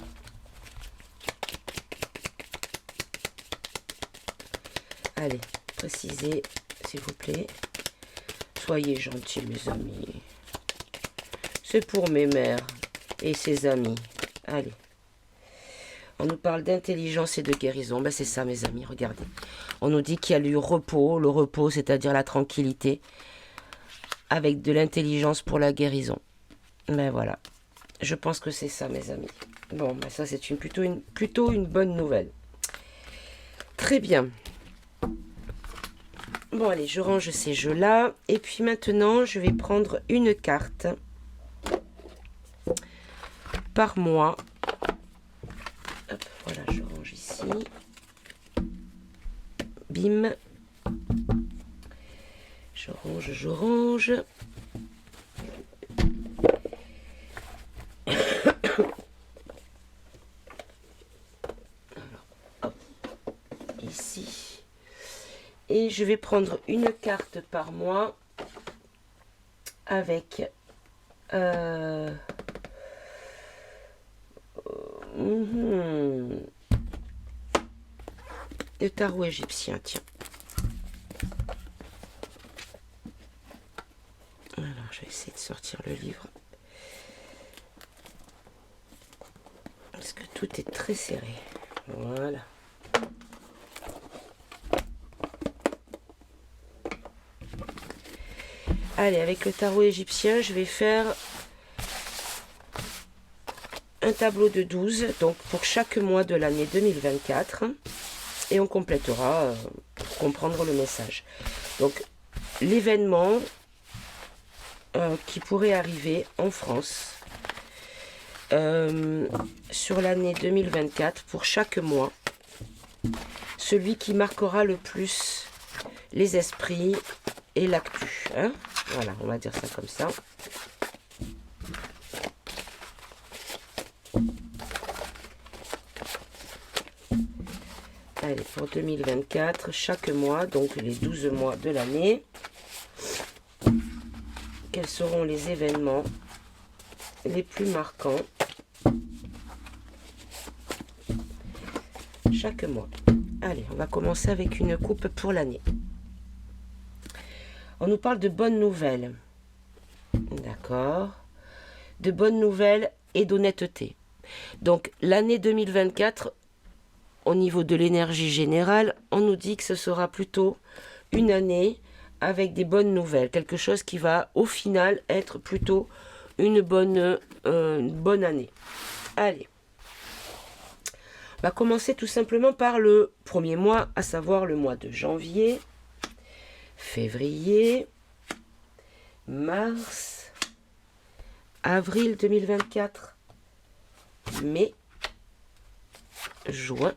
Allez, précisez, s'il vous plaît. Soyez gentils, mes amis. C'est pour mes mères et ses amis. Allez. On nous parle d'intelligence et de guérison. Ben c'est ça, mes amis, regardez. On nous dit qu'il y a du repos. Le repos, c'est-à-dire la tranquillité, avec de l'intelligence pour la guérison. Ben voilà. Je pense que c'est ça, mes amis. Bon, ben ça, c'est plutôt une bonne nouvelle. Très bien. Bon, allez, je range ces jeux-là. Et puis maintenant, je vais prendre une carte par mois. Hop, voilà, je range ici. Bim. Je range. Alors, hop, ici. Et je vais prendre une carte par mois avec le tarot égyptien, tiens. Alors, je vais essayer de sortir le livre. Parce que tout est très serré. Voilà. Allez, avec le tarot égyptien, je vais faire un tableau de 12, donc pour chaque mois de l'année 2024. Et on complétera pour comprendre le message. Donc, l'événement qui pourrait arriver en France sur l'année 2024 pour chaque mois. Celui qui marquera le plus les esprits et l'actu. Hein, voilà, on va dire ça comme ça. Allez, pour 2024, chaque mois, donc les 12 mois de l'année, quels seront les événements les plus marquants chaque mois? Allez, on va commencer avec une coupe pour l'année. On nous parle de bonnes nouvelles. D'accord. De bonnes nouvelles et d'honnêteté. Donc, l'année 2024, au niveau de l'énergie générale, on nous dit que ce sera plutôt une année avec des bonnes nouvelles. Quelque chose qui va, au final, être plutôt une bonne année. Allez. On va commencer tout simplement par le premier mois, à savoir le mois de janvier, février, mars, avril 2024, mai, juin.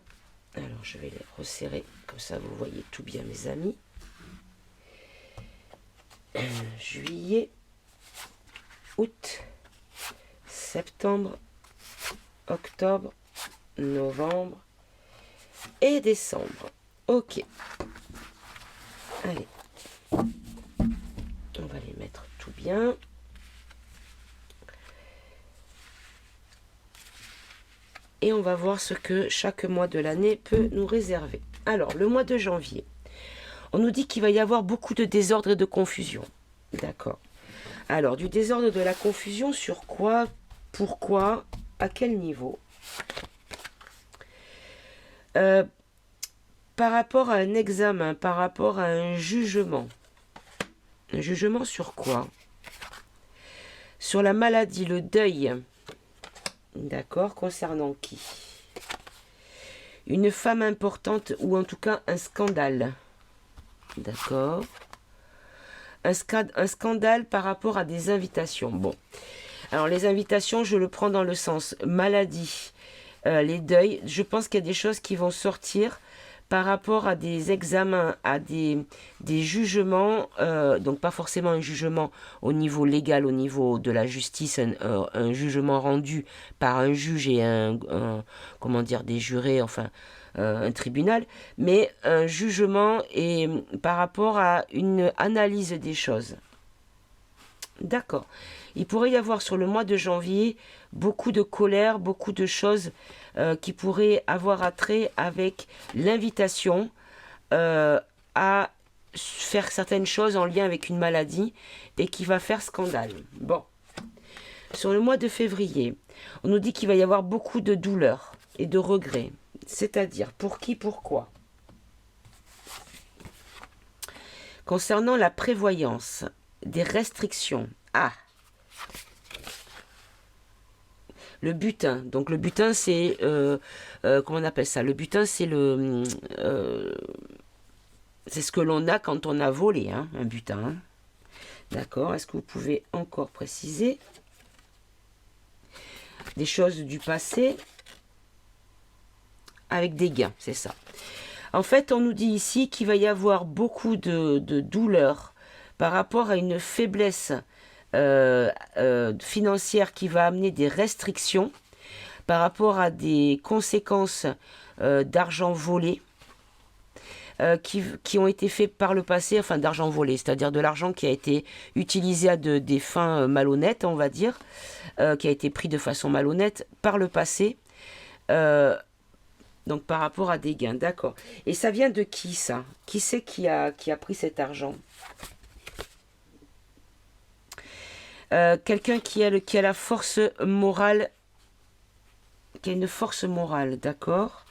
Alors je vais les resserrer, comme ça vous voyez tout bien mes amis. Juillet, août, septembre, octobre, novembre et décembre. Ok. Allez. On va les mettre tout bien. Et on va voir ce que chaque mois de l'année peut nous réserver. Alors, le mois de janvier. On nous dit qu'il va y avoir beaucoup de désordre et de confusion. D'accord. Alors, du désordre, de la confusion sur quoi, pourquoi, à quel niveau? Par rapport à un examen, par rapport à un jugement. Un jugement sur quoi? Sur la maladie, le deuil. D'accord, concernant qui? Une femme importante ou en tout cas un scandale. D'accord. Un scandale par rapport à des invitations. Bon. Alors les invitations, je le prends dans le sens maladie, les deuils. Je pense qu'il y a des choses qui vont sortir par rapport à des examens, à des jugements, donc pas forcément un jugement au niveau légal, au niveau de la justice, un jugement rendu par un juge et comment dire, des jurés, enfin un tribunal, mais un jugement et par rapport à une analyse des choses. D'accord. Il pourrait y avoir sur le mois de janvier beaucoup de colère, beaucoup de choses qui pourraient avoir attrait avec l'invitation à faire certaines choses en lien avec une maladie et qui va faire scandale. Bon. Sur le mois de février, on nous dit qu'il va y avoir beaucoup de douleurs et de regrets. C'est-à-dire, pour qui, pourquoi? Concernant la prévoyance, des restrictions. Ah, le butin. Donc le butin, c'est comment on appelle ça? Le butin, c'est c'est ce que l'on a quand on a volé, hein, un butin. Hein. D'accord. Est-ce que vous pouvez encore préciser des choses du passé avec des gains? C'est ça. En fait, on nous dit ici qu'il va y avoir beaucoup de douleurs par rapport à une faiblesse financière qui va amener des restrictions par rapport à des conséquences d'argent volé qui ont été faits par le passé, enfin d'argent volé, c'est-à-dire de l'argent qui a été utilisé à des fins malhonnêtes, on va dire, qui a été pris de façon malhonnête par le passé, donc par rapport à des gains, d'accord. Et ça vient de qui ça? Qui c'est qui a pris cet argent? Quelqu'un qui a la force morale, qui a une force morale, d'accord.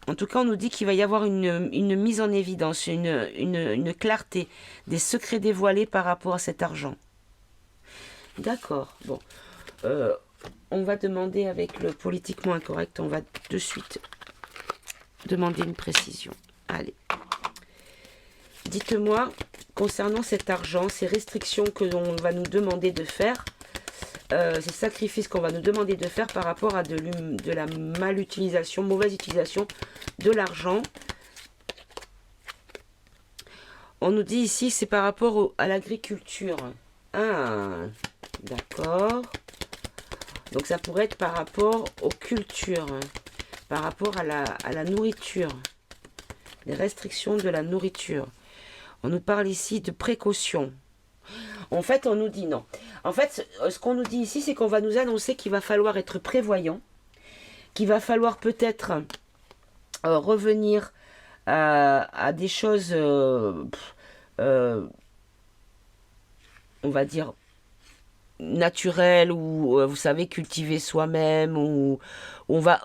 En tout cas, on nous dit qu'il va y avoir une mise en évidence, une clarté, des secrets dévoilés par rapport à cet argent. D'accord, bon. On va demander avec le politiquement incorrect, on va de suite demander une précision. Allez. Dites-moi, concernant cet argent, ces restrictions que l'on va nous demander de faire, ces sacrifices qu'on va nous demander de faire par rapport à de la malutilisation, mauvaise utilisation de l'argent. On nous dit ici, c'est par rapport à l'agriculture. Ah, d'accord. Donc ça pourrait être par rapport aux cultures, par rapport à la nourriture, les restrictions de la nourriture. On nous parle ici de précaution. En fait, on nous dit non. En fait, ce qu'on nous dit ici, c'est qu'on va nous annoncer qu'il va falloir être prévoyant, qu'il va falloir peut-être revenir à des choses, on va dire, naturelles, ou vous savez, cultiver soi-même, ou on va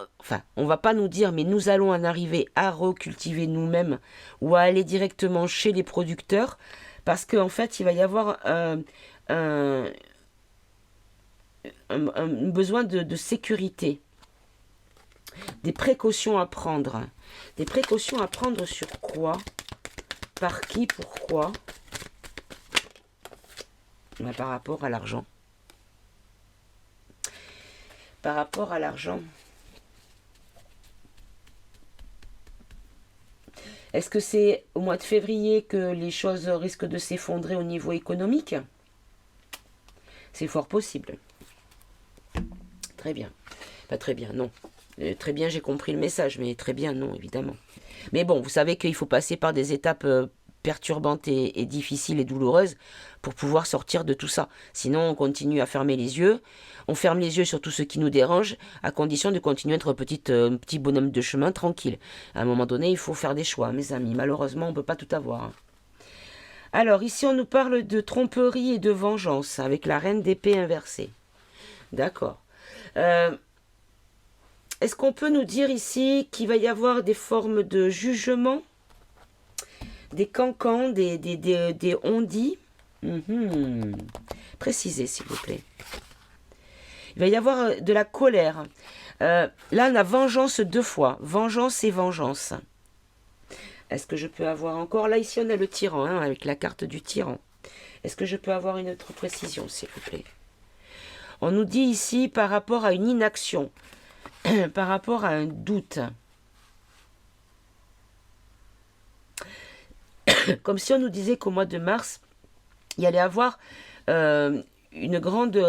pas nous dire, mais nous allons en arriver à recultiver nous-mêmes, ou à aller directement chez les producteurs, parce qu'en fait, il va y avoir un besoin de sécurité, des précautions à prendre. Des précautions à prendre sur quoi? Par qui? Pourquoi? Par rapport à l'argent. Par rapport à l'argent. Est-ce que c'est au mois de février que les choses risquent de s'effondrer au niveau économique? C'est fort possible. très bien. Pas très bien, non. Très bien, j'ai compris le message, mais très bien, non, évidemment. Mais bon, vous savez qu'il faut passer par des étapes perturbantes et difficiles et douloureuses pour pouvoir sortir de tout ça. Sinon, on continue à fermer les yeux. On ferme les yeux sur tout ce qui nous dérange, à condition de continuer à être petit bonhomme de chemin tranquille. À un moment donné, il faut faire des choix, mes amis. Malheureusement, on ne peut pas tout avoir. Hein. Alors, ici, on nous parle de tromperie et de vengeance, avec la reine d'épée inversée. D'accord. Est-ce qu'on peut nous dire ici qu'il va y avoir des formes de jugement, des cancans, des on-dit? Précisez, s'il vous plaît. Il va y avoir de la colère. Là, on a vengeance 2 fois. Vengeance et vengeance. Est-ce que je peux avoir encore... Là, ici, on a le tyran, hein, avec la carte du tyran. Est-ce que je peux avoir une autre précision, s'il vous plaît? On nous dit ici, par rapport à une inaction, par rapport à un doute. Comme si on nous disait qu'au mois de mars, il y allait avoir une grande,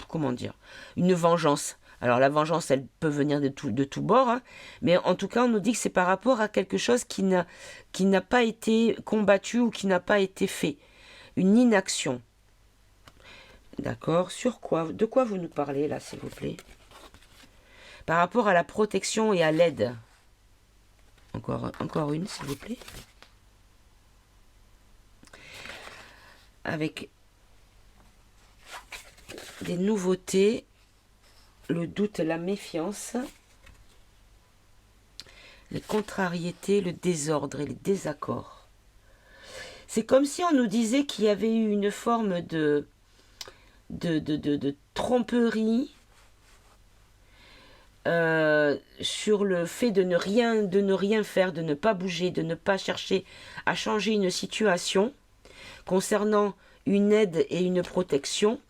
comment dire, une vengeance. Alors la vengeance, elle peut venir de tout bord, hein, mais en tout cas, on nous dit que c'est par rapport à quelque chose qui n'a pas été combattu ou qui n'a pas été fait. Une inaction. D'accord. Sur quoi? De quoi vous nous parlez là, s'il vous plaît? Par rapport à la protection et à l'aide. Encore une, s'il vous plaît. Avec des nouveautés, le doute, la méfiance, les contrariétés, le désordre et les désaccords. C'est comme si on nous disait qu'il y avait eu une forme de tromperie sur le fait de ne rien faire, de ne pas bouger, de ne pas chercher à changer une situation concernant une aide et une protection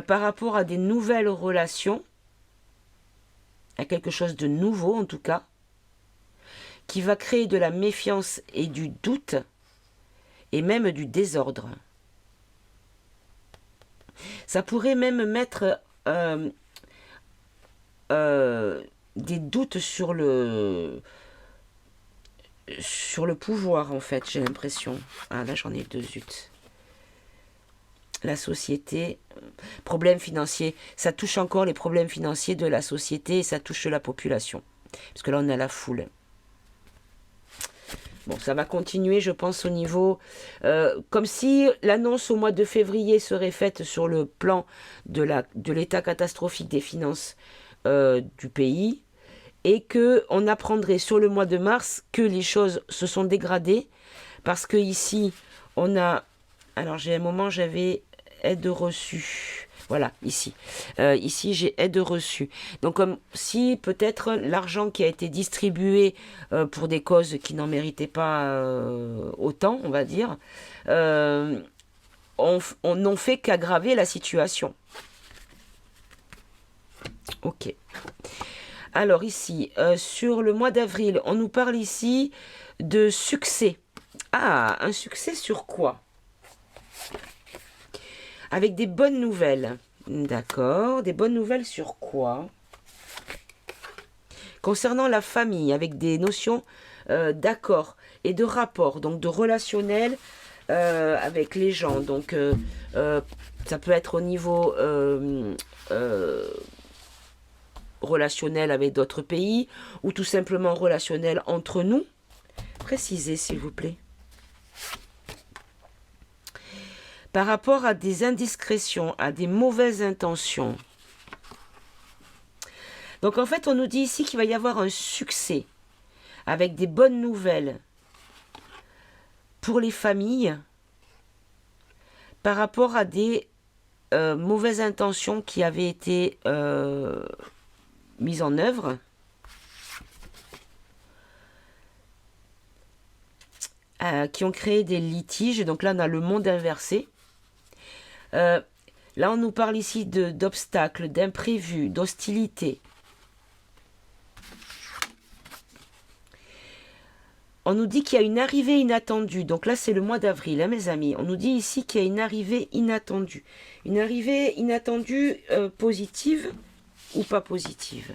par rapport à des nouvelles relations, à quelque chose de nouveau en tout cas, qui va créer de la méfiance et du doute et même du désordre. Ça pourrait même mettre des doutes sur le pouvoir, en fait, j'ai l'impression. Ah, là, j'en ai 2, zut. La société, problèmes financiers, ça touche encore les problèmes financiers de la société et ça touche la population. Parce que là, on a la foule. Bon, ça va continuer, je pense, au niveau... comme si l'annonce au mois de février serait faite sur le plan de l'état catastrophique des finances du pays et qu'on apprendrait sur le mois de mars que les choses se sont dégradées parce que ici, on a... Alors, j'ai un moment, j'avais aide reçue. Voilà, ici. Ici, j'ai aide reçue. Donc, comme si peut-être l'argent qui a été distribué pour des causes qui n'en méritaient pas autant, on va dire, on n'ont fait qu'aggraver la situation. Ok. Alors ici, sur le mois d'avril, on nous parle ici de succès. Ah, un succès sur quoi? Avec des bonnes nouvelles. D'accord. Des bonnes nouvelles sur quoi? Concernant la famille, avec des notions d'accord et de rapport, donc de relationnel avec les gens. Donc, ça peut être au niveau relationnel avec d'autres pays ou tout simplement relationnel entre nous. Précisez, s'il vous plaît. Par rapport à des indiscrétions, à des mauvaises intentions. Donc en fait, on nous dit ici qu'il va y avoir un succès avec des bonnes nouvelles pour les familles par rapport à des mauvaises intentions qui avaient été mises en œuvre. Qui ont créé des litiges. Donc là, on a le monde inversé. Là, on nous parle ici d'obstacles, d'imprévus, d'hostilité. On nous dit qu'il y a une arrivée inattendue. Donc là, c'est le mois d'avril, hein, mes amis. On nous dit ici qu'il y a une arrivée inattendue. Une arrivée inattendue positive ou pas positive.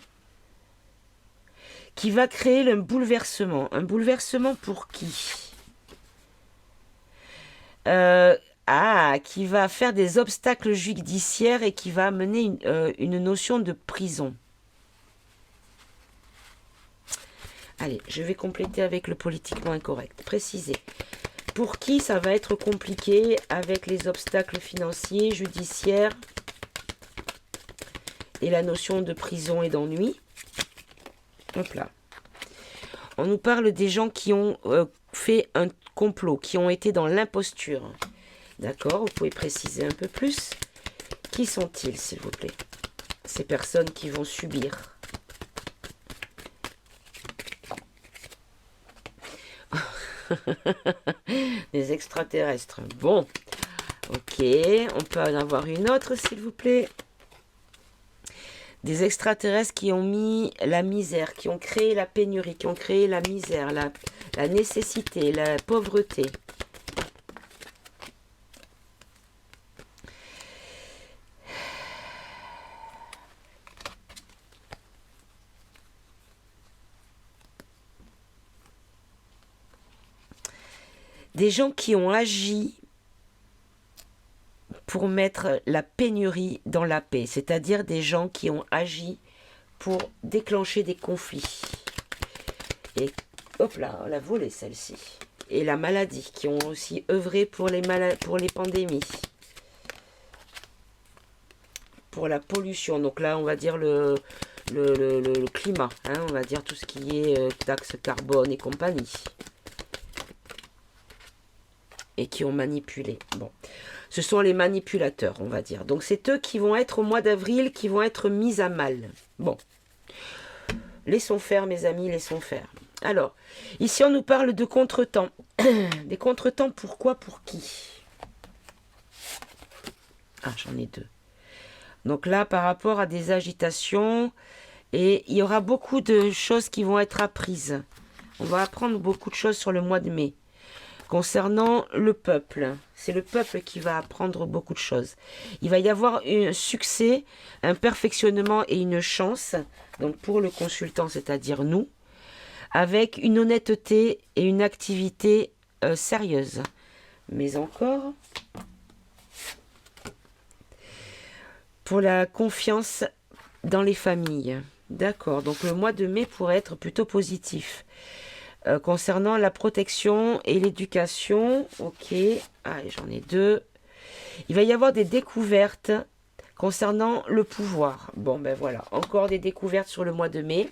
Qui va créer un bouleversement. Un bouleversement pour qui? Qui va faire des obstacles judiciaires et qui va amener une notion de prison. Allez, je vais compléter avec le politiquement incorrect. Préciser. Pour qui ça va être compliqué avec les obstacles financiers, judiciaires et la notion de prison et d'ennui. Hop là. On nous parle des gens qui ont fait un complot, qui ont été dans l'imposture. D'accord, vous pouvez préciser un peu plus. Qui sont-ils, s'il vous plaît? Ces personnes qui vont subir. Des extraterrestres. Bon, ok, on peut en avoir une autre, s'il vous plaît. Des extraterrestres qui ont mis la misère, qui ont créé la pénurie, qui ont créé la misère, la nécessité, la pauvreté. Des gens qui ont agi pour mettre la pénurie dans la paix, c'est-à-dire des gens qui ont agi pour déclencher des conflits. Et hop là, on l'a volée celle-ci. Et la maladie, qui ont aussi œuvré pour les pandémies, pour la pollution. Donc là, on va dire le climat, hein, on va dire tout ce qui est taxe carbone et compagnie. Et qui ont manipulé. Bon, ce sont les manipulateurs, on va dire. Donc c'est eux qui vont être au mois d'avril, qui vont être mis à mal. Bon, laissons faire, mes amis, laissons faire. Alors, ici on nous parle de contretemps. Des contretemps, pourquoi, pour qui? Ah, j'en ai deux. Donc là, par rapport à des agitations, et il y aura beaucoup de choses qui vont être apprises. On va apprendre beaucoup de choses sur le mois de mai. Concernant le peuple, c'est le peuple qui va apprendre beaucoup de choses. Il va y avoir un succès, un perfectionnement et une chance, donc pour le consultant, c'est-à-dire nous, avec une honnêteté et une activité sérieuse. Mais encore, pour la confiance dans les familles. D'accord, donc le mois de mai pourrait être plutôt positif. Concernant la protection et l'éducation, ok, allez, j'en ai deux. Il va y avoir des découvertes concernant le pouvoir. Bon, ben voilà, encore des découvertes sur le mois de mai.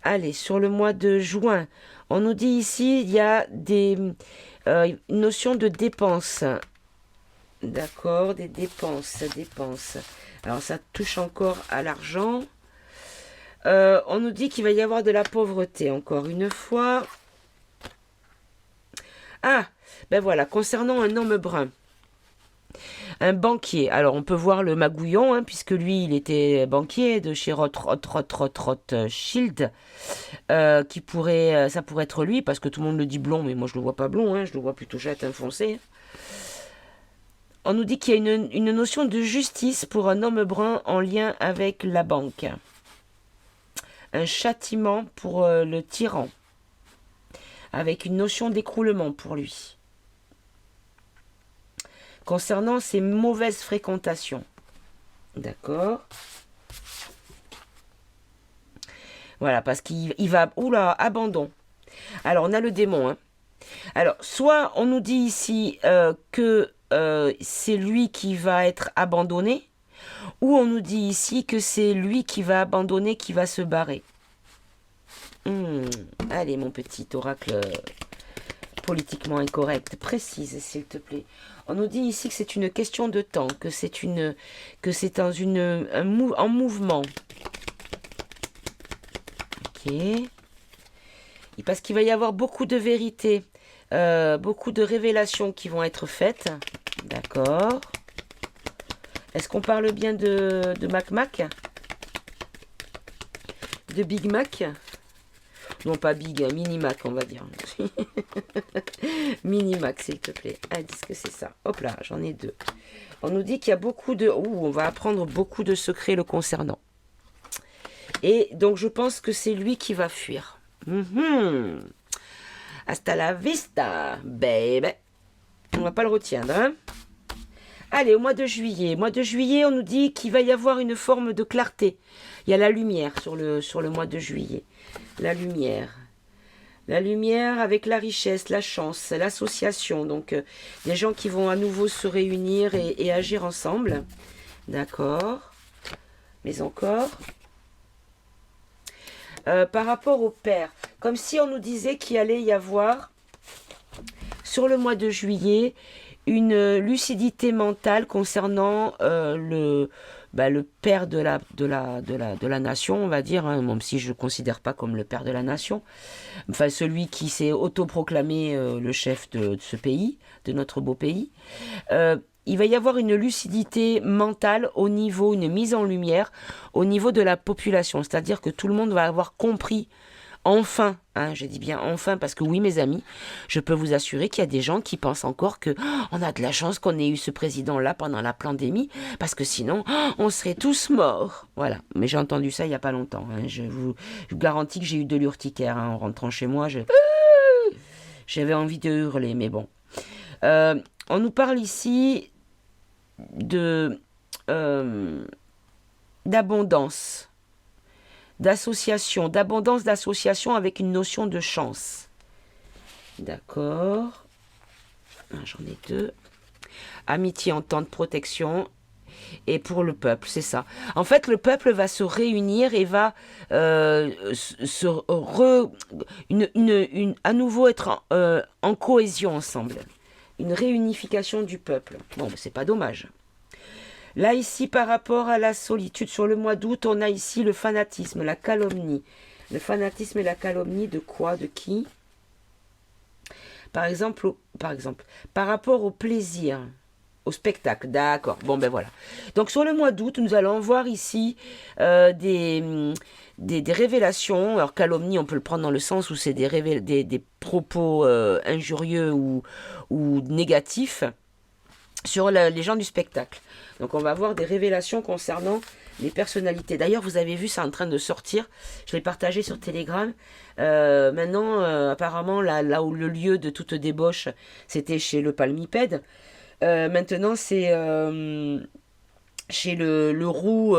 Allez, sur le mois de juin, on nous dit ici, il y a une notion de dépenses. D'accord, des dépenses. Alors, ça touche encore à l'argent. On nous dit qu'il va y avoir de la pauvreté, encore une fois. Ah, ben voilà, concernant un homme brun. Un banquier. Alors, on peut voir le magouillon, hein, puisque lui, il était banquier de chez Rothschild. Ça pourrait être lui, parce que tout le monde le dit blond, mais moi, je le vois pas blond, hein, je le vois plutôt châtain foncé. On nous dit qu'il y a une notion de justice pour un homme brun en lien avec la banque. Un châtiment pour le tyran, avec une notion d'écroulement pour lui. Concernant ses mauvaises fréquentations. D'accord. Voilà, parce qu'il va... Oula, abandon. Alors, on a le démon. Hein. Alors, soit on nous dit ici que c'est lui qui va être abandonné, ou on nous dit ici que c'est lui qui va abandonner, qui va se barrer. Allez, mon petit oracle politiquement incorrect, précise, s'il te plaît. On nous dit ici que c'est une question de temps, que c'est en mouvement. Ok. Et parce qu'il va y avoir beaucoup de vérités, beaucoup de révélations qui vont être faites. D'accord. Est-ce qu'on parle bien de Mac Mac? De Big Mac? Non, pas big, hein, mini-mac, on va dire. Mini-mac, s'il te plaît. Ah, dis que c'est ça. Hop là, j'en ai 2. On nous dit qu'il y a beaucoup de... Ouh, on va apprendre beaucoup de secrets le concernant. Et donc, je pense que c'est lui qui va fuir. Hasta la vista, baby. On va pas le retiendre, hein. Allez, au mois de juillet. Mois de juillet, on nous dit qu'il va y avoir une forme de clarté. Il y a la lumière sur le mois de juillet. La lumière. La lumière avec la richesse, la chance, l'association. Donc, des gens qui vont à nouveau se réunir et agir ensemble. D'accord. Mais encore. Par rapport au père, comme si on nous disait qu'il allait y avoir, sur le mois de juillet, une lucidité mentale concernant le père de la nation, on va dire, hein, même si je ne le considère pas comme le père de la nation, enfin celui qui s'est autoproclamé le chef de ce pays, de notre beau pays. Il va y avoir une lucidité mentale au niveau, une mise en lumière au niveau de la population, c'est-à-dire que tout le monde va avoir compris. Enfin, hein, je dis bien enfin, parce que oui, mes amis, je peux vous assurer qu'il y a des gens qui pensent encore que on a de la chance qu'on ait eu ce président-là pendant la pandémie, parce que sinon, on serait tous morts. Voilà, mais j'ai entendu ça il n'y a pas longtemps. Hein. Je vous garantis que j'ai eu de l'urticaire hein, en rentrant chez moi. J'avais envie de hurler, mais bon. On nous parle ici de d'abondance. D'abondance d'association avec une notion de chance. D'accord. J'en ai 2. Amitié, entente, protection. Et pour le peuple, c'est ça. En fait, le peuple va se réunir et va à nouveau être en cohésion ensemble. Une réunification du peuple. Bon, c'est pas dommage. Là, ici, par rapport à la solitude, sur le mois d'août, on a ici le fanatisme, la calomnie. Le fanatisme et la calomnie de quoi? De qui? Par exemple, par rapport au plaisir, au spectacle. D'accord. Bon, ben voilà. Donc, sur le mois d'août, nous allons voir ici des révélations. Alors, calomnie, on peut le prendre dans le sens où c'est des propos injurieux ou négatifs sur les gens du spectacle. Donc on va avoir des révélations concernant les personnalités. D'ailleurs, vous avez vu, c'est en train de sortir. Je l'ai partagé sur Telegram. Maintenant, apparemment, là où le lieu de toute débauche, c'était chez le palmipède. Maintenant, c'est chez le roux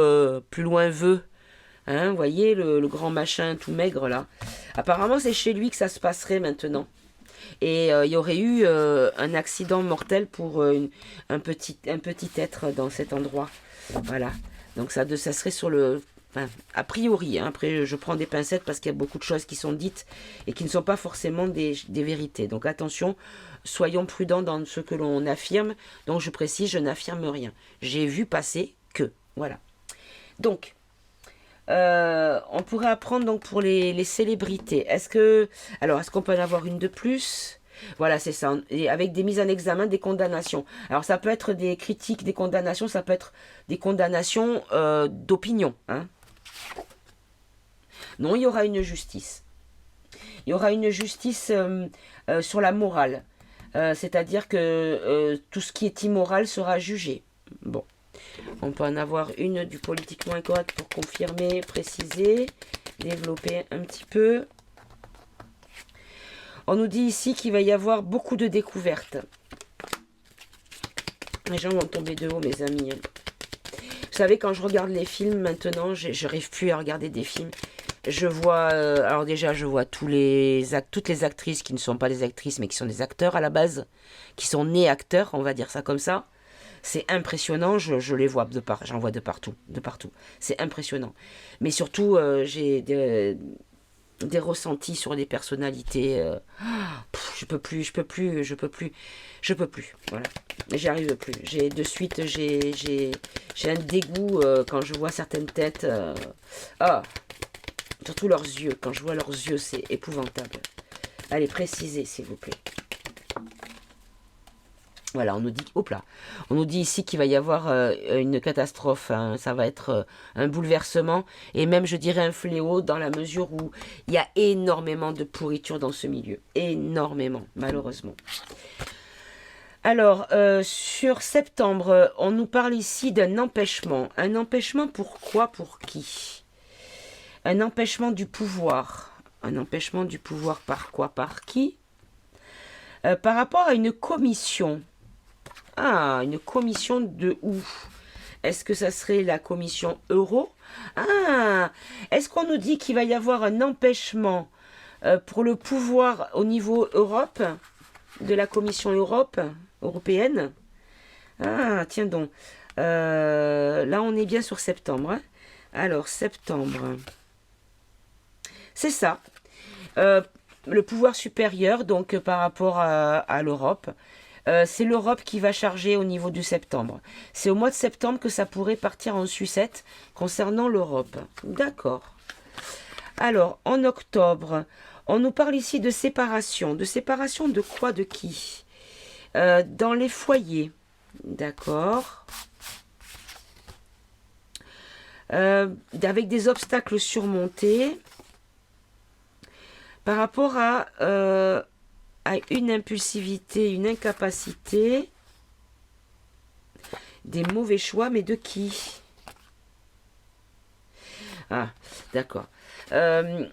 plus loin vœu. Hein, vous voyez, le grand machin tout maigre là. Apparemment, c'est chez lui que ça se passerait maintenant. Et il y aurait eu un accident mortel pour un petit être dans cet endroit. Voilà. Donc ça serait sur le... Enfin, a priori, hein, après je prends des pincettes parce qu'il y a beaucoup de choses qui sont dites et qui ne sont pas forcément des vérités. Donc attention, soyons prudents dans ce que l'on affirme. Donc je précise, je n'affirme rien. J'ai vu passer que. Voilà. Donc... on pourrait apprendre donc pour les célébrités. Est-ce qu'on peut en avoir une de plus? Voilà, c'est ça. Et avec des mises en examen, des condamnations. Alors ça peut être des critiques, des condamnations, ça peut être des condamnations d'opinion. Hein. Non, il y aura une justice. Il y aura une justice sur la morale. C'est-à-dire que tout ce qui est immoral sera jugé. Bon. On peut en avoir une du politiquement incorrect pour confirmer, préciser, développer un petit peu. On nous dit ici qu'il va y avoir beaucoup de découvertes. Les gens vont tomber de haut, mes amis. Vous savez, quand je regarde les films, maintenant, je n'arrive plus à regarder des films. Je vois, alors déjà, je vois toutes les actrices qui ne sont pas des actrices, mais qui sont des acteurs à la base, qui sont nés acteurs, on va dire ça comme ça. C'est impressionnant, je les vois j'en vois de partout. C'est impressionnant. Mais surtout, j'ai des ressentis sur des personnalités. Je peux plus. Voilà. J'y arrive plus. J'ai un dégoût quand je vois certaines têtes. Surtout leurs yeux. Quand je vois leurs yeux, c'est épouvantable. Allez, précisez, s'il vous plaît. Voilà, on nous dit, hop là, on nous dit ici qu'il va y avoir une catastrophe, hein, ça va être un bouleversement et même je dirais un fléau dans la mesure où il y a énormément de pourriture dans ce milieu, énormément, malheureusement. Alors, sur septembre, on nous parle ici d'un empêchement. Un empêchement pourquoi, pour qui? Un empêchement du pouvoir. Un empêchement du pouvoir par quoi, par qui? Par rapport à une commission. Ah, une commission de où? Est-ce que ça serait la commission euro? Ah, est-ce qu'on nous dit qu'il va y avoir un empêchement pour le pouvoir au niveau Europe, de la commission européenne? Ah, tiens donc. Là, on est bien sur septembre, hein. Alors, septembre. C'est ça. Le pouvoir supérieur, donc par rapport à l'Europe. C'est l'Europe qui va charger au niveau du septembre. C'est au mois de septembre que ça pourrait partir en sucette concernant l'Europe. D'accord. Alors, en octobre, on nous parle ici de séparation. De séparation de quoi, de qui? Dans les foyers. D'accord. Avec des obstacles surmontés. Par rapport à une impulsivité, une incapacité, des mauvais choix, mais de qui? Ah, d'accord. Je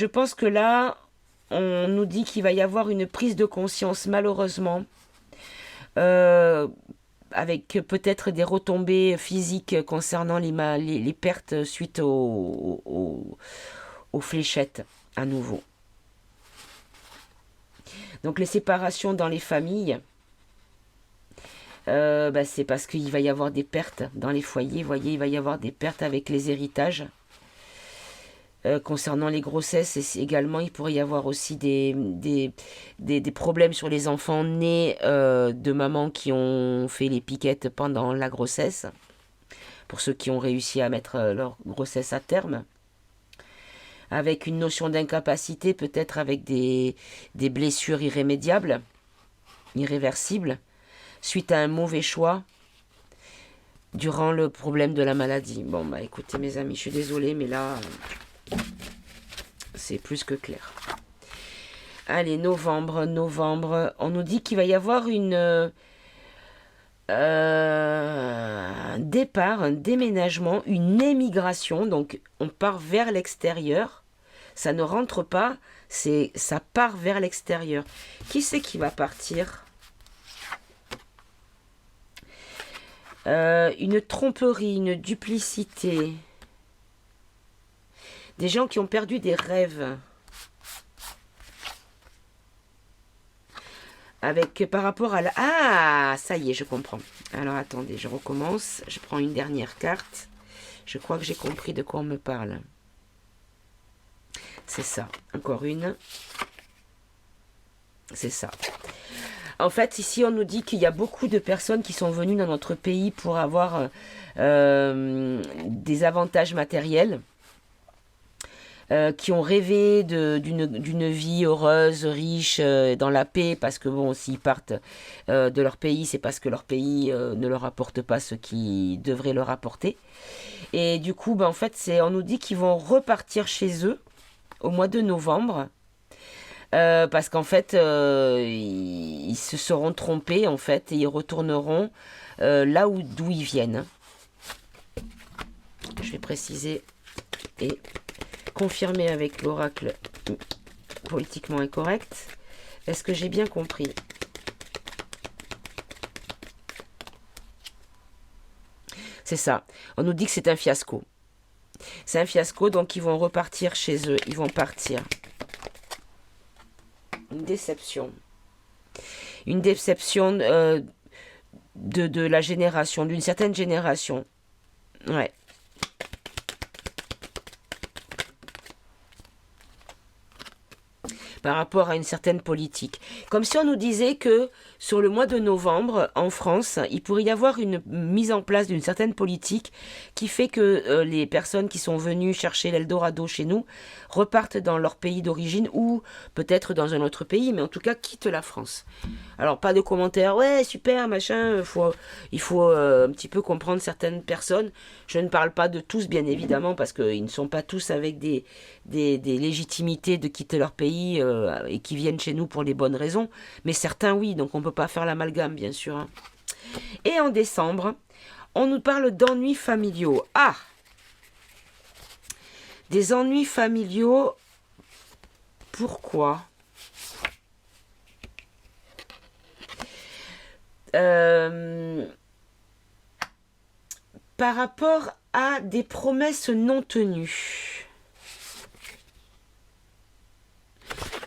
pense que là, on nous dit qu'il va y avoir une prise de conscience, malheureusement, avec peut-être des retombées physiques concernant les pertes suite aux fléchettes, à nouveau. Donc les séparations dans les familles, c'est parce qu'il va y avoir des pertes dans les foyers. Vous voyez, il va y avoir des pertes avec les héritages. Concernant les grossesses, également, il pourrait y avoir aussi des problèmes sur les enfants nés de mamans qui ont fait les piquettes pendant la grossesse. Pour ceux qui ont réussi à mettre leur grossesse à terme. Avec une notion d'incapacité, peut-être avec des blessures irrémédiables, irréversibles, suite à un mauvais choix durant le problème de la maladie. Bon, bah écoutez mes amis, je suis désolée, mais là, c'est plus que clair. Allez, novembre, on nous dit qu'il va y avoir un départ, un déménagement, une émigration, donc on part vers l'extérieur. Ça ne rentre pas, ça part vers l'extérieur. Qui c'est qui va partir? Une tromperie, une duplicité. Des gens qui ont perdu des rêves. Par rapport à la... Ah, ça y est, je comprends. Alors attendez, je recommence. Je prends une dernière carte. Je crois que j'ai compris de quoi on me parle. C'est ça. Encore une. C'est ça. En fait, ici, on nous dit qu'il y a beaucoup de personnes qui sont venues dans notre pays pour avoir des avantages matériels. Qui ont rêvé d'une vie heureuse, riche, dans la paix, parce que bon, s'ils partent de leur pays, c'est parce que leur pays ne leur apporte pas ce qui devrait leur apporter. Et du coup, en fait, on nous dit qu'ils vont repartir chez eux au mois de novembre, parce qu'en fait, ils se seront trompés, en fait, et ils retourneront là d'où ils viennent. Je vais préciser et confirmer avec l'oracle politiquement incorrect. Est-ce que j'ai bien compris? C'est ça. On nous dit que c'est un fiasco. C'est un fiasco, donc ils vont repartir chez eux. Ils vont partir. Une déception. Une déception de la génération, d'une certaine génération. Ouais. par rapport à une certaine politique. Comme si on nous disait que sur le mois de novembre, en France, il pourrait y avoir une mise en place d'une certaine politique qui fait que les personnes qui sont venues chercher l'Eldorado chez nous repartent dans leur pays d'origine ou peut-être dans un autre pays, mais en tout cas quittent la France. Alors pas de commentaires, ouais super machin, il faut un petit peu comprendre certaines personnes. Je ne parle pas de tous bien évidemment parce qu'ils ne sont pas tous avec des légitimités de quitter leur pays et qui viennent chez nous pour les bonnes raisons, mais certains oui, donc on ne peut pas faire l'amalgame bien sûr. Hein. Et en décembre, on nous parle d'ennuis familiaux. Ah, des ennuis familiaux, pourquoi par rapport à des promesses non tenues.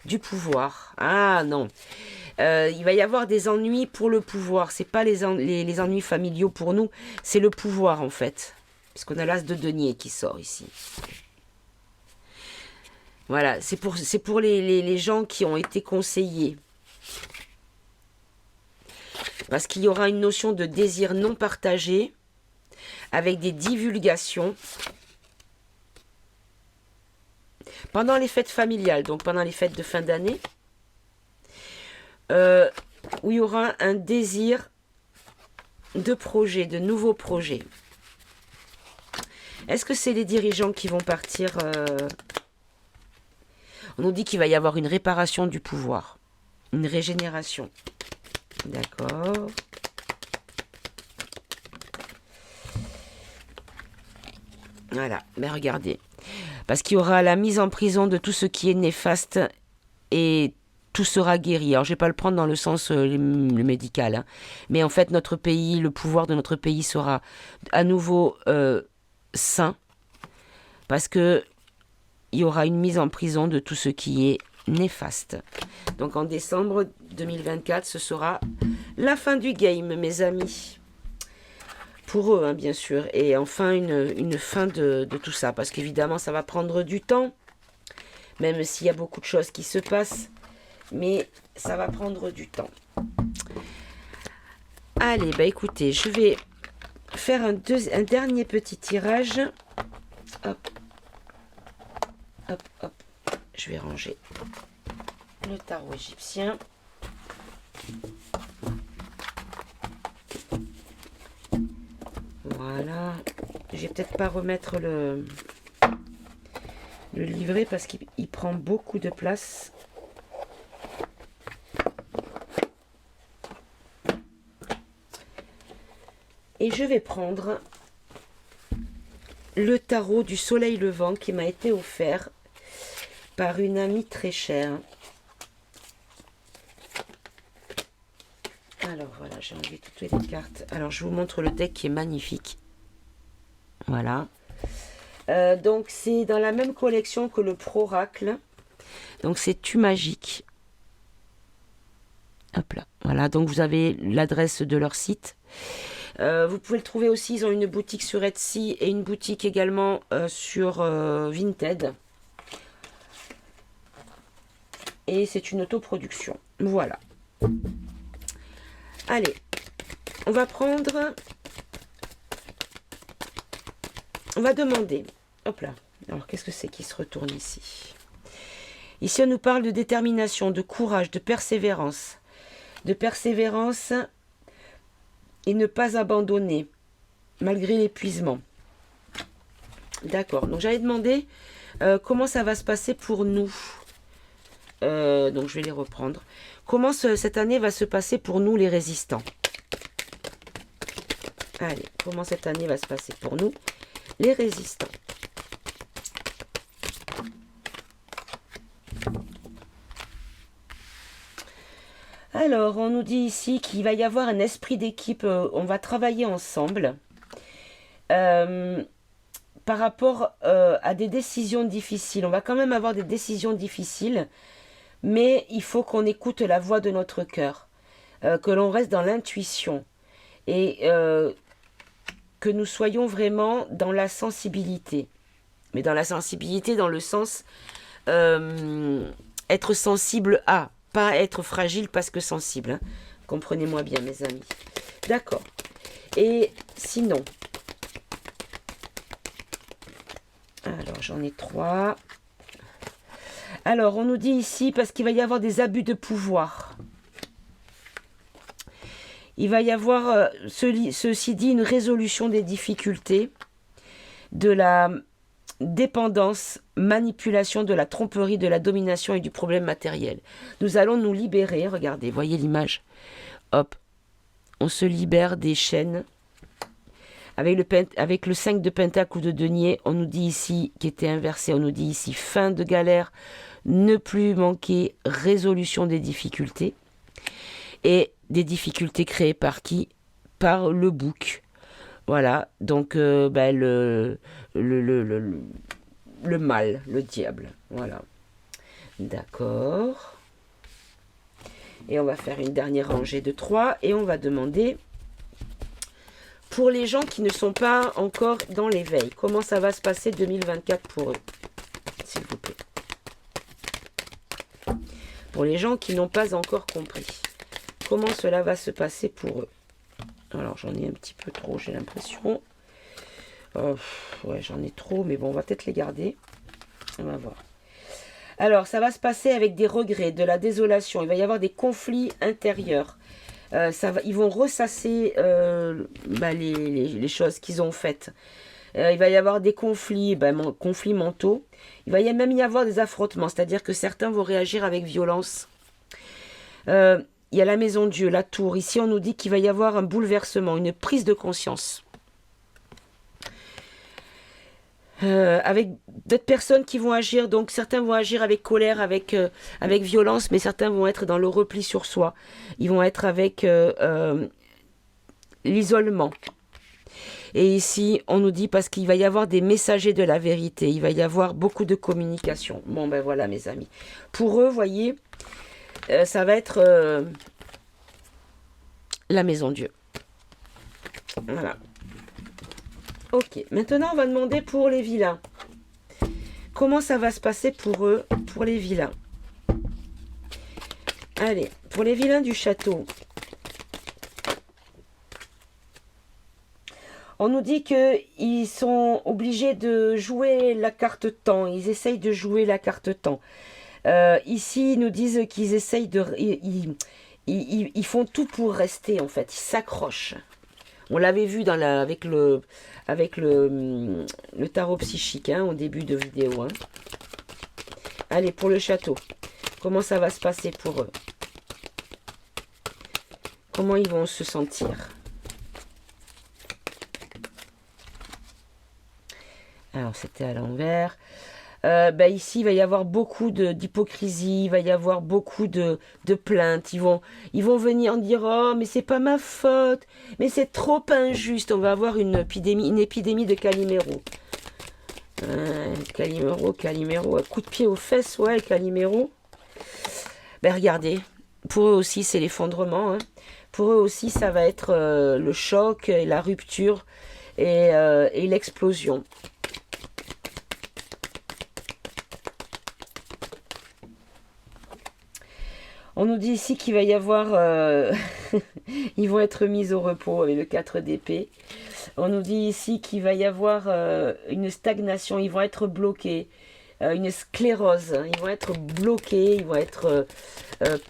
Du pouvoir. Ah non. Il va y avoir des ennuis pour le pouvoir. C'est pas les ennuis familiaux pour nous, c'est le pouvoir en fait. Puisqu'on a l'as de denier qui sort ici. Voilà, c'est pour les gens qui ont été conseillés. Parce qu'il y aura une notion de désir non partagé avec des divulgations pendant les fêtes familiales, donc pendant les fêtes de fin d'année, où il y aura un désir de projets, de nouveaux projets. Est-ce que c'est les dirigeants qui vont partir On nous dit qu'il va y avoir une réparation du pouvoir, une régénération. D'accord. Voilà, mais regardez. Parce qu'il y aura la mise en prison de tout ce qui est néfaste et tout sera guéri. Alors, je ne vais pas le prendre dans le sens le médical. Hein. Mais en fait, notre pays, le pouvoir de notre pays sera à nouveau sain. Parce que il y aura une mise en prison de tout ce qui est néfaste. Donc, en décembre 2024, ce sera la fin du game, mes amis. Pour eux, hein, bien sûr. Et enfin, une fin de tout ça. Parce qu'évidemment, ça va prendre du temps. Même s'il y a beaucoup de choses qui se passent. Mais ça va prendre du temps. Allez, bah écoutez, je vais faire un dernier petit tirage. Hop. Hop, hop. Je vais ranger le tarot égyptien. Voilà. Je vais peut-être pas remettre le livret parce qu'il prend beaucoup de place. Et je vais prendre le tarot du soleil levant qui m'a été offert par une amie très chère. Alors voilà, j'ai enlevé toutes les cartes. Alors je vous montre le deck qui est magnifique. Voilà. Donc c'est dans la même collection que le Proracle. Donc c'est Tu Magique. Hop là. Voilà, donc vous avez l'adresse de leur site. Vous pouvez le trouver aussi, ils ont une boutique sur Etsy et une boutique également sur Vinted. Et c'est une autoproduction. Voilà. Allez, on va prendre... On va demander... Hop là. Alors, qu'est-ce que c'est qui se retourne ici? Ici, on nous parle de détermination, de courage, de persévérance. De persévérance... et ne pas abandonner, malgré l'épuisement. D'accord. Donc, j'avais demandé comment ça va se passer pour nous. Donc, je vais les reprendre. Comment cette année va se passer pour nous, les résistants? Allez, comment cette année va se passer pour nous, les résistants? Alors, on nous dit ici qu'il va y avoir un esprit d'équipe, on va travailler ensemble par rapport à des décisions difficiles. On va quand même avoir des décisions difficiles, mais il faut qu'on écoute la voix de notre cœur, que l'on reste dans l'intuition et que nous soyons vraiment dans la sensibilité. Mais dans la sensibilité, dans le sens être sensible à, pas être fragile parce que sensible. Hein. Comprenez-moi bien, mes amis. D'accord. Et sinon, alors j'en ai 3. Alors, on nous dit ici, parce qu'il va y avoir des abus de pouvoir. Il va y avoir, ceci dit, une résolution des difficultés, de la dépendance, manipulation, de la tromperie, de la domination et du problème matériel. Nous allons nous libérer, regardez, voyez l'image. Hop, on se libère des chaînes. Avec le 5 de pentacle ou de denier, on nous dit ici, qui était inversé, on nous dit ici, fin de galère, ne plus manquer, résolution des difficultés. Et des difficultés créées par qui? Par le bouc. Voilà, donc le mal, le diable. Voilà. D'accord. Et on va faire une dernière rangée de 3 et on va demander pour les gens qui ne sont pas encore dans l'éveil, comment ça va se passer 2024 pour eux, s'il vous plaît. Pour les gens qui n'ont pas encore compris, comment cela va se passer pour eux. Alors j'en ai un petit peu trop, j'ai l'impression. Ouais, j'en ai trop, mais bon, on va peut-être les garder. On va voir. Alors, ça va se passer avec des regrets, de la désolation. Il va y avoir des conflits intérieurs. Ils vont ressasser les choses qu'ils ont faites. Il va y avoir des conflits, conflits mentaux. Il va même y avoir des affrontements, c'est-à-dire que certains vont réagir avec violence. Il y a la maison de Dieu, la tour. Ici, on nous dit qu'il va y avoir un bouleversement, une prise de conscience. Avec d'autres personnes qui vont agir, donc certains vont agir avec colère, avec violence, mais certains vont être dans le repli sur soi. Ils vont être avec l'isolement. Et ici, on nous dit parce qu'il va y avoir des messagers de la vérité, il va y avoir beaucoup de communication. Bon, ben voilà, mes amis. Pour eux, voyez, ça va être la maison de Dieu. Voilà. Ok, maintenant on va demander pour les vilains. Comment ça va se passer pour eux, pour les vilains? Allez, pour les vilains du château. On nous dit qu'ils sont obligés de jouer la carte temps. Ils essayent de jouer la carte temps. Ici, ils nous disent qu'ils essayent de... Ils font tout pour rester, en fait. Ils s'accrochent. On l'avait vu avec le tarot psychique au début de vidéo. Allez, pour le château. Comment ça va se passer pour eux? Comment ils vont se sentir? Alors, c'était à l'envers. Ici, il va y avoir beaucoup d'hypocrisie, il va y avoir beaucoup de plaintes. Ils vont venir dire « Oh, mais c'est pas ma faute, mais c'est trop injuste. » On va avoir une épidémie de Calimero. Calimero, un coup de pied aux fesses, ouais, Calimero. Regardez, pour eux aussi, c'est l'effondrement. Pour eux aussi, ça va être le choc, et la rupture et l'explosion. On nous dit ici qu'il va y avoir... ils vont être mis au repos avec le 4 d'épée. On nous dit ici qu'il va y avoir une stagnation. Ils vont être bloqués. Une sclérose. Ils vont être bloqués. Ils vont être